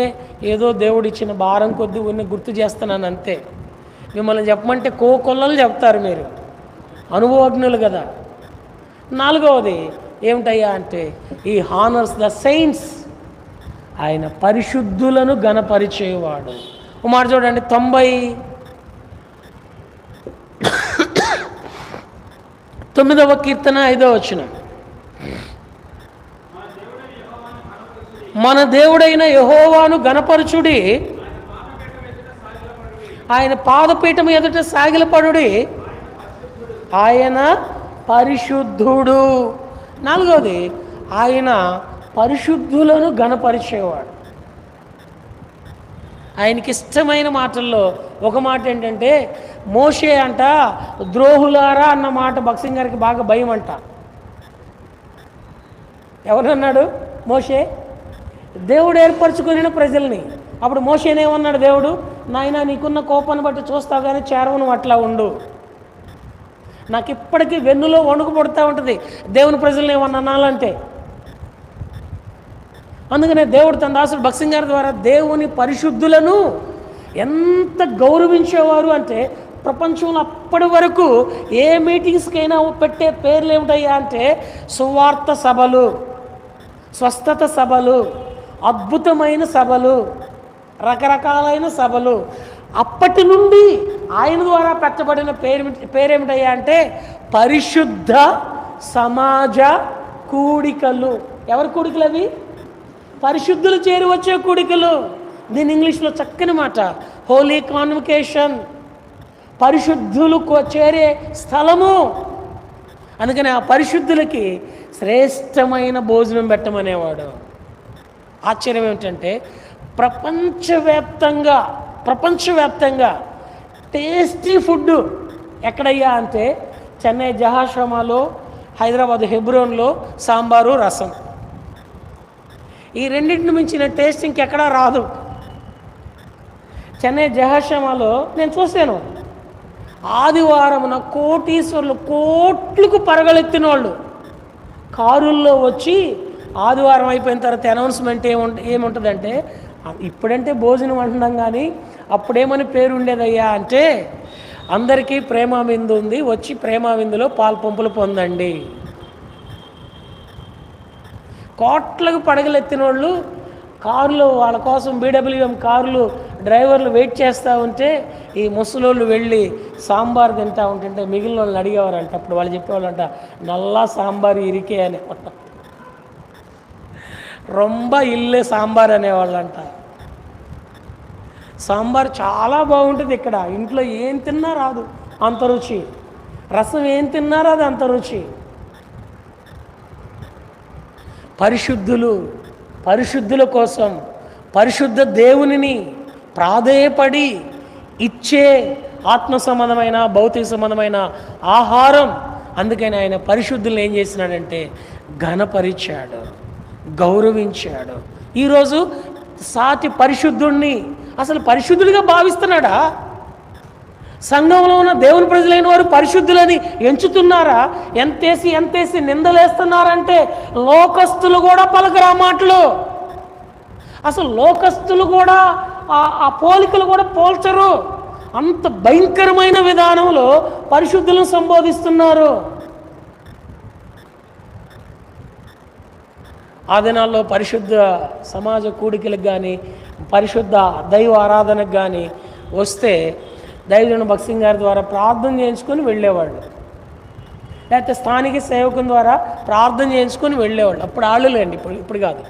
ఏదో దేవుడిచ్చిన భారం కొద్దీ ఉన్న గుర్తు చేస్తున్నాను అంతే. మిమ్మల్ని చెప్పమంటే కోకొల్లలు చెప్తారు, మీరు అనుభవజ్ఞులు కదా. 4వది ఏమిటయ్యా అంటే, ఈ హానర్స్ ద సెయింట్స్, ఆయన పరిశుద్ధులను ఘనపరిచేవాడు. ఓ మాట చూడండి, 99వ కీర్తన 5వ వచనం. మన దేవుడైన యెహోవాను ఘనపరచుడి, ఆయన పాదపీఠం ఎదుట సాగిలపడుడి, ఆయన పరిశుద్ధుడు. 4వది, ఆయన పరిశుద్ధులను ఘనపరిచేవాడు. ఆయనకి ఇష్టమైన మాటల్లో ఒక మాట ఏంటంటే, మోషే అంట ద్రోహులారా అన్న మాట భక్సింగ్ గారికి బాగా భయం అంట. ఎవరన్నాడు? మోషే. దేవుడు ఏర్పరచుకుని ప్రజల్ని. అప్పుడు మోషేనేమన్నాడు దేవుడు, నాయనా నీకున్న కోపాన్ని బట్టి చూస్తావు కానీ చేరవను అట్లా ఉండు. నాకు ఇప్పటికీ వెన్నులో వణుకు పుడతా ఉంటుంది దేవుని ప్రజల్ని ఏమన్నా అనాలంటే. అందుకనే దేవుడు తన దాసుడు భక్త్ సింగ్ గారి ద్వారా దేవుని పరిశుద్ధులను ఎంత గౌరవించేవారు అంటే, ప్రపంచంలో అప్పటి వరకు ఏ మీటింగ్స్కైనా పెట్టే పేర్లు ఏమిటయ్యా అంటే సువార్త సభలు, స్వస్థత సభలు, అద్భుతమైన సభలు, రకరకాలైన సభలు. అప్పటి నుండి ఆయన ద్వారా పెట్టబడిన పేరేమిటయ్యా అంటే పరిశుద్ధ సమాజ కూడికలు. ఎవరి కూడికలు అవి? పరిశుద్ధులు చేరి వచ్చే కూడికలు. దీని ఇంగ్లీష్లో చక్కని మాట హోలీ కాన్వకేషన్, పరిశుద్ధులు చేరే స్థలము. అందుకని ఆ పరిశుద్ధులకి శ్రేష్టమైన భోజనం పెట్టమనేవాడు. ఆశ్చర్యం ఏమిటంటే ప్రపంచవ్యాప్తంగా టేస్టీ ఫుడ్ ఎక్కడయ్యా అంటే చెన్నై జహాశ్రమాలో, హైదరాబాద్ హెబ్రోన్లో సాంబారు రసం. ఈ రెండింటిని మించిన టేస్ట్ ఇంకెక్కడా రాదు. చెన్నై జహాశ్రమాలో నేను చూశాను, ఆదివారమున కోటీశ్వరులు, కోట్లకు పరగలెత్తిన వాళ్ళు కారుల్లో వచ్చి ఆదివారం అయిపోయిన తర్వాత అనౌన్స్మెంట్ ఏముంటుందంటే, ఇప్పుడంటే భోజనం అంటున్నాం కానీ అప్పుడేమని పేరు ఉండేదయ్యా అంటే అందరికీ ప్రేమ విందు ఉంది, వచ్చి ప్రేమ విందులో పాలు పంపులు పొందండి. కోట్లకు పడగలెత్తిన వాళ్ళు కారులో వాళ్ళ కోసం BWM కారులు డ్రైవర్లు వెయిట్ చేస్తూ ఉంటే ఈ ముసలోళ్ళు వెళ్ళి సాంబార్ తింటూ ఉంటుంటే మిగిలిన వాళ్ళని అడిగేవారంట. అప్పుడు వాళ్ళు చెప్పేవాళ్ళంట, నల్లా సాంబార్ ఇరికే అనేవాళ్ళ, రొంబ ఇల్లే సాంబార్ అనేవాళ్ళంట. సాంబార్ చాలా బాగుంటుంది ఇక్కడ, ఇంట్లో ఏం తిన్నా రాదు అంత రుచి, రసం ఏం తిన్నా రాదు అంత రుచి. పరిశుద్ధుల కోసం పరిశుద్ధ దేవునిని ప్రాధేయపడి ఇచ్చే ఆత్మ సంబంధమైన భౌతిక సంబంధమైన ఆహారం. అందుకని ఆయన పరిశుద్ధులను ఏం చేసినాడంటే ఘనపరిచాడు, గౌరవించాడు. ఈరోజు సాటి పరిశుద్ధుణ్ణి అసలు పరిశుద్ధుడిగా భావిస్తున్నాడా? సంఘంలో ఉన్న దేవుని ప్రజలైన వారు పరిశుద్ధులని ఎంచుతున్నారా? ఎంతేసి నిందలేస్తున్నారంటే లోకస్తులు కూడా పలకరా మాటలు. అసలు లోకస్తులు కూడా ఆ పోలికలు కూడా పోల్చరు. అంత భయంకరమైన విధానంలో పరిశుద్ధులను సంబోధిస్తున్నారు. ఆ దినాల్లో పరిశుద్ధ సమాజ కూడికలకు కానీ పరిశుద్ధ దైవ ఆరాధనకు కానీ వస్తే దైవజనుడు భక్త్ సింగ్ గారి ద్వారా ప్రార్థన చేయించుకొని వెళ్ళేవాళ్ళు, లేకపోతే స్థానిక సేవకుని ద్వారా ప్రార్థన చేయించుకొని వెళ్ళేవాళ్ళు. అప్పుడు ఆళ్ళులేండి, ఇప్పుడు కాదు.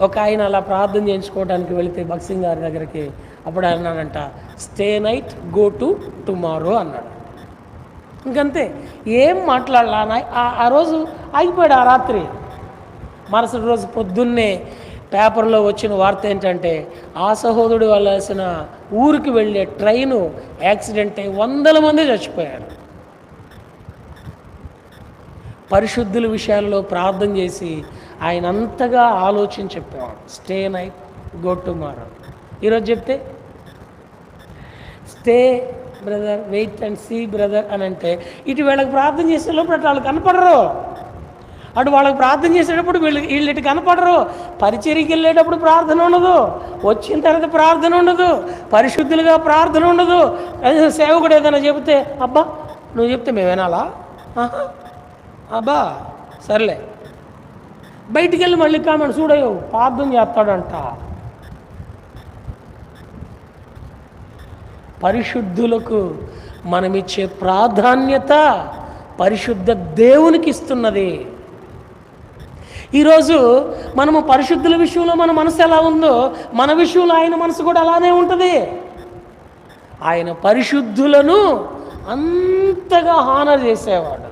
ఒక ఆయన అలా ప్రార్థన చేయించుకోవడానికి వెళితే భక్త్ సింగ్ గారి దగ్గరికి అప్పుడు అన్నాడంట, stay night go to tomorrow అన్నాడు. ఇంకంతే, ఏం మాట్లాడాల. ఆ రోజు ఆగిపోయాడు. ఆ రాత్రి మరుసటి రోజు పొద్దున్నే పేపర్లో వచ్చిన వార్త ఏంటంటే ఆ సహోదరుడు వెళ్ళాల్సిన ఊరికి వెళ్ళే ట్రైను యాక్సిడెంట్ అయి 100 మంది చచ్చిపోయారు. పరిశుద్ధుల విషయాల్లో ప్రార్థన చేసి ఆయన అంతగా ఆలోచించి చెప్పేవాడు, స్టే నైట్ గో టుమారో. ఈరోజు చెప్తే stay brother, wait and see brother అని అంటే ఇటు వీళ్ళకి ప్రార్థన చేసే లోపల వాళ్ళు కనపడరు, అటు వాళ్ళకి ప్రార్థన చేసేటప్పుడు వీళ్ళు ఇటు కనపడరు. పరిచర్యకి వెళ్ళేటప్పుడు ప్రార్థన ఉండదు, వచ్చిన తర్వాత ప్రార్థన ఉండదు, పరిశుద్ధులుగా ప్రార్థన ఉండదు. సేవకుడు ఏదైనా చెబితే అబ్బా నువ్వు చెప్తే మేము వినాలా, అబ్బా సర్లే, బయటికి వెళ్ళి మళ్ళీ కామెంట్ చూడయో ప్రార్థన చేస్తాడంట. పరిశుద్ధులకు మనమిచ్చే ప్రాధాన్యత పరిశుద్ధ దేవునికి ఇస్తున్నది. ఈరోజు మనము పరిశుద్ధుల విషయంలో మన మనసు ఎలా ఉందో మన విషయంలో ఆయన మనసు కూడా అలానే ఉంటుంది. ఆయన పరిశుద్ధులను అంతగా హానర్ చేసేవాడు.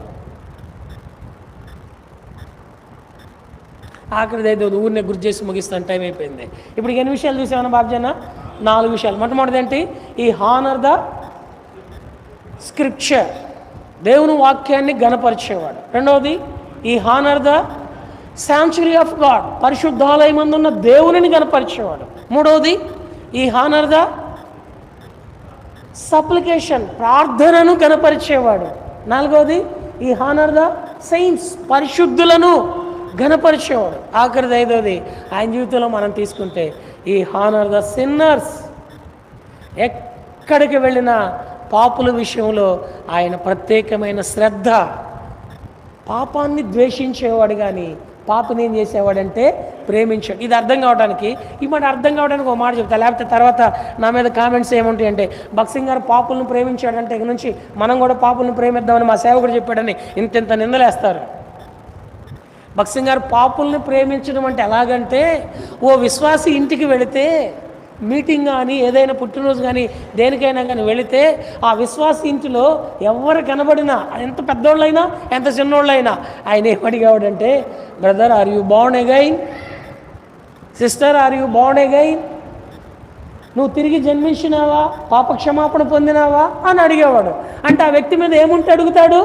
ఆఖరిదైతే ఊరినే గుర్తు చేసి ముగిస్తాను, టైం అయిపోయింది. ఇప్పుడు ఎన్ని విషయాలు చూసామన్నా బాబ్జన్న? 4 విషయాలు. మొట్టమొదటి ఏంటి? ఈ హానర్ ద స్క్రిప్చర్, దేవుని వాక్యాన్ని గణపరిచేవాడు. రెండవది ఈ honour the sanctuary of God, పరిశుద్ధాలయం అందున్న దేవునిని గణపరిచేవాడు. మూడవది ఈ హానర్ ద సప్లికేషన్, ప్రార్థనను గణపరిచేవాడు. నాలుగవది ఈ హానర్ ద సెయింట్స్, పరిశుద్ధులను ఘనపరిచేవాడు. ఆఖరిది ఐదోది ఆయన జీవితంలో మనం తీసుకుంటే ఈ హానర్ ద సిన్నర్స్. ఎక్కడికి వెళ్ళినా పాపుల విషయంలో ఆయన ప్రత్యేకమైన శ్రద్ధ. పాపాన్ని ద్వేషించేవాడు కానీ పాపని ఏం చేసేవాడంటే ప్రేమించాడు. ఇది అర్థం కావడానికి ఈ మాట అర్థం కావడానికి ఒక మాట చెప్తా, లేకపోతే తర్వాత నా మీద కామెంట్స్ ఏముంటాయి అంటే భక్సింగ్ గారు పాపులను ప్రేమించాడంటే ఇక నుంచి మనం కూడా పాపులను ప్రేమిద్దామని మా సేవకుడు చెప్పాడని ఇంత నిందలేస్తారు. భక్సింగ్ గారు పాపుల్ని ప్రేమించడం అంటే ఎలాగంటే ఓ విశ్వాసి ఇంటికి వెళితే మీటింగ్ కానీ ఏదైనా పుట్టినరోజు కానీ దేనికైనా కానీ వెళితే ఆ విశ్వాస ఇంటిలో ఎవరు కనబడినా ఎంత పెద్దోళ్ళైనా ఎంత చిన్నోళ్ళైనా ఆయన ఏమడిగావాడంటే, brother are you born again, sister are you born again, నువ్వు తిరిగి జన్మించినావా, పాపక్షమాపణ పొందినావా అని అడిగేవాడు. అంటే ఆ వ్యక్తి మీద ఏముంటే అడుగుతాడు,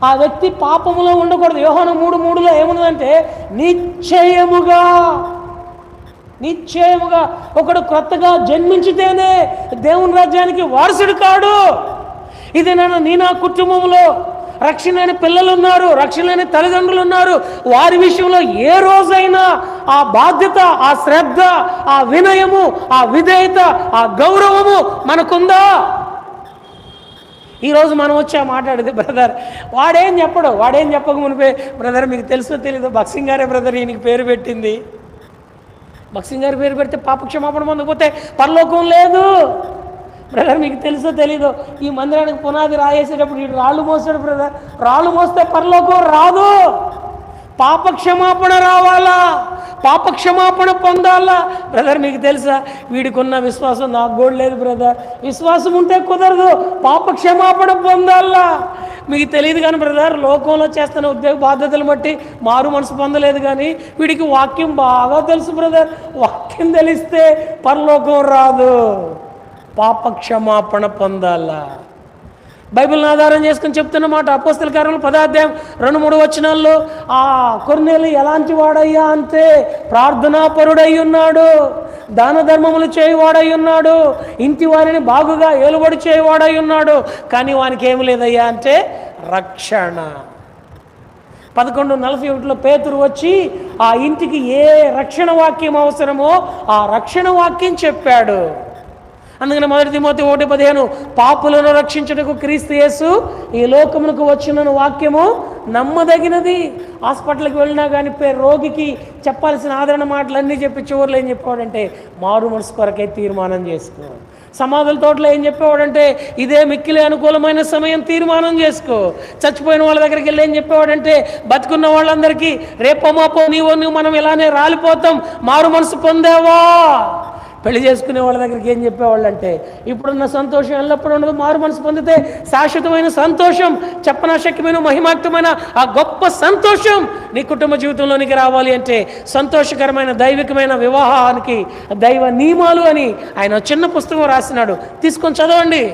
ఆ వ్యక్తి పాపములో ఉండకూడదు. యోహాను 3:3 ఏమున్నదంటే నిశ్చయముగా ఒకడు కొత్తగా జన్మించితేనే దేవుని రాజ్యానికి వారసుడు కాడు. ఇది నీ నా కుటుంబంలో రక్షణ లేని పిల్లలు ఉన్నారు, రక్షణ లేని తల్లిదండ్రులు ఉన్నారు. వారి విషయంలో ఏ రోజైనా ఆ బాధ్యత, ఆ శ్రద్ధ, ఆ వినయము, ఆ విధేయత, ఆ గౌరవము మనకుందా? ఈరోజు మనం వచ్చి మాట్లాడేది బ్రదర్ వాడేం చెప్పక మునిపే, బ్రదర్ మీకు తెలుసో తెలీదు భక్సింగ్ గారే బ్రదర్ ఈయనకి పేరు పెట్టింది. భక్సింగ్ గారి పేరు పెడితే పాపక్షమాపణ పొందకపోతే పరలోకం లేదు. బ్రదర్ మీకు తెలుసో తెలీదు, ఈ మందిరానికి పునాది రాయేసేటప్పుడు ఇటు రాళ్ళు మోస్తాడు బ్రదర్, రాళ్ళు మోస్తే పరలోకం రాదు. పాపక్షమాపణ రావాలా, పాపక్షమాపణ పొందాలా. బ్రదర్ మీకు తెలుసా, వీడికి ఉన్న విశ్వాసం నాకు కూడా లేదు బ్రదర్. విశ్వాసం ఉంటే కుదరదు, పాపక్షమాపణ పొందాలా. మీకు తెలియదు కానీ బ్రదర్, లోకంలో చేస్తున్న ఉద్యోగ బాధ్యతలు బట్టి మారు మనసు పొందలేదు కానీ వీడికి వాక్యం బాగా తెలుసు బ్రదర్. వాక్యం తెలిస్తే పరలోకం రాదు, పాపక్షమాపణ పొందాలా. బైబిల్ని ఆధారం చేసుకుని చెప్తున్నమాట. అపోస్తల కార్యములు 10వ అధ్యాయం 2-3 వచనాల్లో ఆ కొర్నేలి ఎలాంటి వాడయ్యా అంటే ప్రార్థనాపరుడై ఉన్నాడు, దాన ధర్మములు చేయవాడై ఉన్నాడు, ఇంటి వారిని బాగుగా ఏలుబడి చేయవాడై ఉన్నాడు. కానీ వానికి ఏమి లేదయ్యా అంటే రక్షణ. 11:41 పేతురు వచ్చి ఆ ఇంటికి ఏ రక్షణ వాక్యం అవసరమో ఆ రక్షణ వాక్యం చెప్పాడు. అందుకని 1 తిమోతి 1:15 పాపులను రక్షించుటకు క్రీస్తు యేసు ఈ లోకమునకు వచ్చిన వాక్యము నమ్మదగినది. హాస్పిటల్కి వెళ్ళినా కానీ రోగికి చెప్పాల్సిన ఆదరణ మాటలన్నీ చెప్పి చివరిలో ఏం చెప్పేవాడంటే మారు మనసు కొరకై తీర్మానం చేసుకో. సమాధుల తోటలో ఏం చెప్పేవాడంటే ఇదే మిక్కిలి అనుకూలమైన సమయం, తీర్మానం చేసుకో. చచ్చిపోయిన వాళ్ళ దగ్గరికి వెళ్ళి ఏం చెప్పేవాడంటే బతుకున్న వాళ్ళందరికీ రేపో మాపో నువ్వు మనం ఇలానే రాలిపోతాం, మారు మనసు పొందావా. పెళ్లి చేసుకునే వాళ్ళ దగ్గరికి ఏం చెప్పేవాళ్ళు అంటే ఇప్పుడున్న సంతోషం ఎల్లప్పుడూ ఉండదు, మారు మనసు పొందితే శాశ్వతమైన సంతోషం, చెప్పనాశక్యమైన మహిమాక్తమైన ఆ గొప్ప సంతోషం నీ కుటుంబ జీవితంలోనికి రావాలి అంటే సంతోషకరమైన దైవికమైన వివాహానికి దైవ నియమాలు అని ఆయన చిన్న పుస్తకం రాసినాడు, తీసుకొని చదవండి.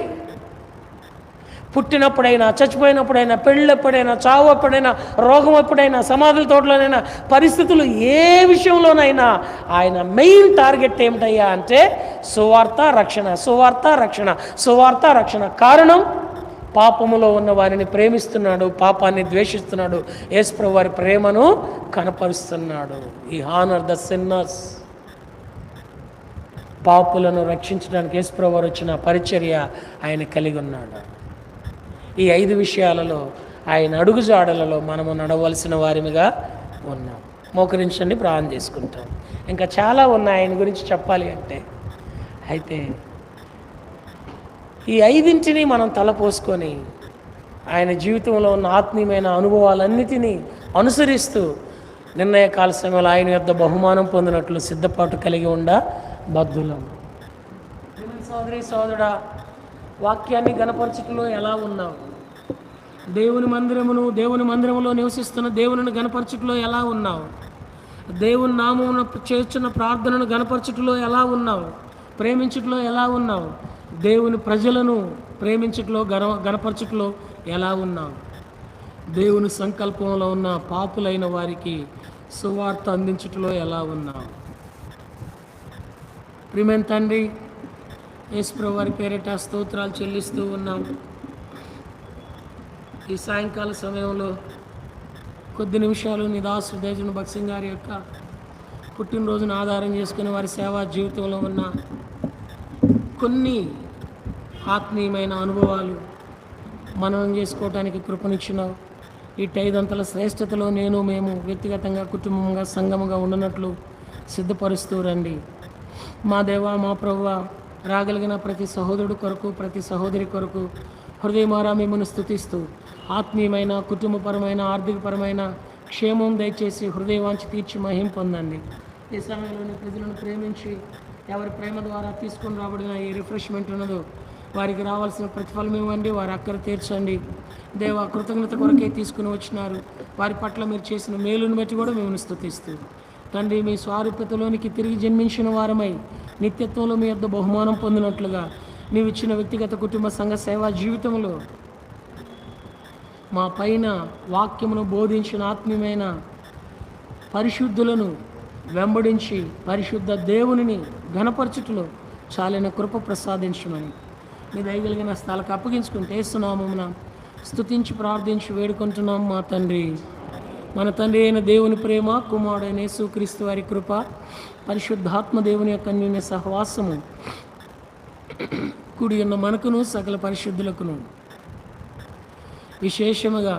పుట్టినప్పుడైనా, చచ్చిపోయినప్పుడైనా, పెళ్ళెప్పుడైనా, చావు ఎప్పుడైనా, రోగం ఎప్పుడైనా, సమాధుల తోటలోనైనా, పరిస్థితులు ఏ విషయంలోనైనా ఆయన మెయిన్ టార్గెట్ ఏమిటయ్యా అంటే సువార్త రక్షణ, సువార్త రక్షణ, సువార్త రక్షణ. కారణం పాపములో ఉన్న వారిని ప్రేమిస్తున్నాడు, పాపాన్ని ద్వేషిస్తున్నాడు, యేసుప్రభువు వారి ప్రేమను కనపరుస్తున్నాడు. ఈ హానర్ ద సిన్నర్స్. పాపులను రక్షించడానికి యేసుప్రభువు వారు వచ్చిన పరిచర్య ఆయన కలిగి ఉన్నాడు. ఈ 5 విషయాలలో ఆయన అడుగుజాడలలో మనము నడవలసిన వారిగా ఉన్నాం. మోకరించండి, ప్రార్థన చేసుకుంటాం. ఇంకా చాలా ఉన్నాయి ఆయన గురించి చెప్పాలి అంటే. అయితే ఈ 5 మనం తలపోసుకొని ఆయన జీవితంలో ఉన్న ఆత్మీయమైన అనుభవాలన్నిటినీ అనుసరిస్తూ నిర్ణయకాల సమయంలో ఆయన యొద్ద బహుమానం పొందినట్లు సిద్ధపాటు కలిగి బద్ధులం. సోదరి సోదరుడా, వాక్యాన్ని గణపరచుటలో ఎలా ఉన్నావు? దేవుని మందిరములో నివసిస్తున్న దేవుని గణపరచుటలో ఎలా ఉన్నావు? దేవుని నామమున చేస్తున్న ప్రార్థనను గణపరచుటలో ఎలా ఉన్నావు? ప్రేమించుటలో ఎలా ఉన్నావు? దేవుని ప్రజలను ప్రేమించుటలో గణపరచుటలో ఎలా ఉన్నావు? దేవుని సంకల్పంలో ఉన్న పాపులైన వారికి సువార్త అందించుటలో ఎలా ఉన్నావు? ప్రియమైన తండ్రి, యేసుప్రభువు వారి పేరిట స్తోత్రాలు చెల్లిస్తూ ఉన్నాం. ఈ సాయంకాల సమయంలో కొద్ది నిమిషాలు నిదాసు దేజును భక్సింగ్ గారి యొక్క పుట్టినరోజును ఆధారం చేసుకుని వారి సేవా జీవితంలో ఉన్న కొన్ని ఆత్మీయమైన అనుభవాలు మననం చేసుకోవటానికి కృపనిచ్చినావు. ఈ 5 శ్రేష్టతలో మేము వ్యక్తిగతంగా, కుటుంబంగా, సంఘముగా ఉండనట్లు సిద్ధపరుస్తూ రండి. మా దేవా, మా ప్రభువా, రాగలిగిన ప్రతి సహోదరుడు కొరకు, ప్రతి సహోదరి కొరకు హృదయమారా మిమ్మల్ని స్తుతిస్తూ ఆత్మీయమైన, కుటుంబపరమైన, ఆర్థికపరమైన క్షేమం దయచేసి హృదయవాంఛ తీర్చి మహిం పొందండి. ఈ సమయంలోని ప్రజలను ప్రేమించి ఎవరి ప్రేమ ద్వారా తీసుకుని రాబడిన ఈ రిఫ్రెష్మెంట్ ఉన్నదో వారికి రావాల్సిన ప్రతిఫలం ఇవ్వండి. వారి అక్కర తీర్చండి. దేవా, కృతజ్ఞత కొరకే తీసుకుని వచ్చినారు. వారి పట్ల మీరు చేసిన మేలును బట్టి కూడా మిమ్మల్ని స్తుతిస్తూ తండ్రి, మీ స్వారూప్యతలోనికి తిరిగి జన్మించిన వారమై నిత్యత్వంలో మీ యొద్ద బహుమానం పొందినట్లుగా నీవు ఇచ్చిన వ్యక్తిగత, కుటుంబ, సంఘ సేవా జీవితంలో మా పైన వాక్యమును బోధించిన ఆత్మీయమైన పరిశుద్ధులను వెంబడించి పరిశుద్ధ దేవునిని ఘనపరచుటలో చాలిన కృప ప్రసాదించమని మీ దయగలిగిన స్థలకు అప్పగించుకుంటే యేసునామమున స్తుతించి ప్రార్థించి వేడుకుంటున్నాం మా తండ్రి. మన తండ్రి అయిన దేవుని ప్రేమ, కుమారుడైన యేసుక్రీస్తు వారి కృప, పరిశుద్ధాత్మ దేవుని యొక్క అన్యోన్య సహవాసము కూడి ఉన్న మనకును సకల పరిశుద్ధులకును విశేషముగా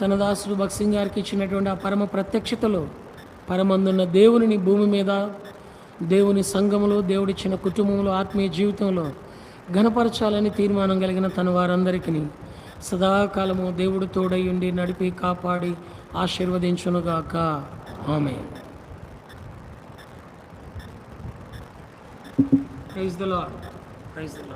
తన దాసుడు భక్సింగ్ గారికి ఇచ్చినటువంటి ఆ పరమ ప్రత్యక్షతలో పరమందున్న దేవునిని భూమి మీద, దేవుని సంఘములో, దేవుడిచ్చిన కుటుంబంలో, ఆత్మీయ జీవితంలో ఘనపరచాలని తీర్మానం కలిగిన తన వారందరికీ సదాకాలము దేవుడు తోడై ఉండి నడిపి కాపాడి ఆశీర్వదించునుగాక. Amen. Praise the Lord. Praise the lord.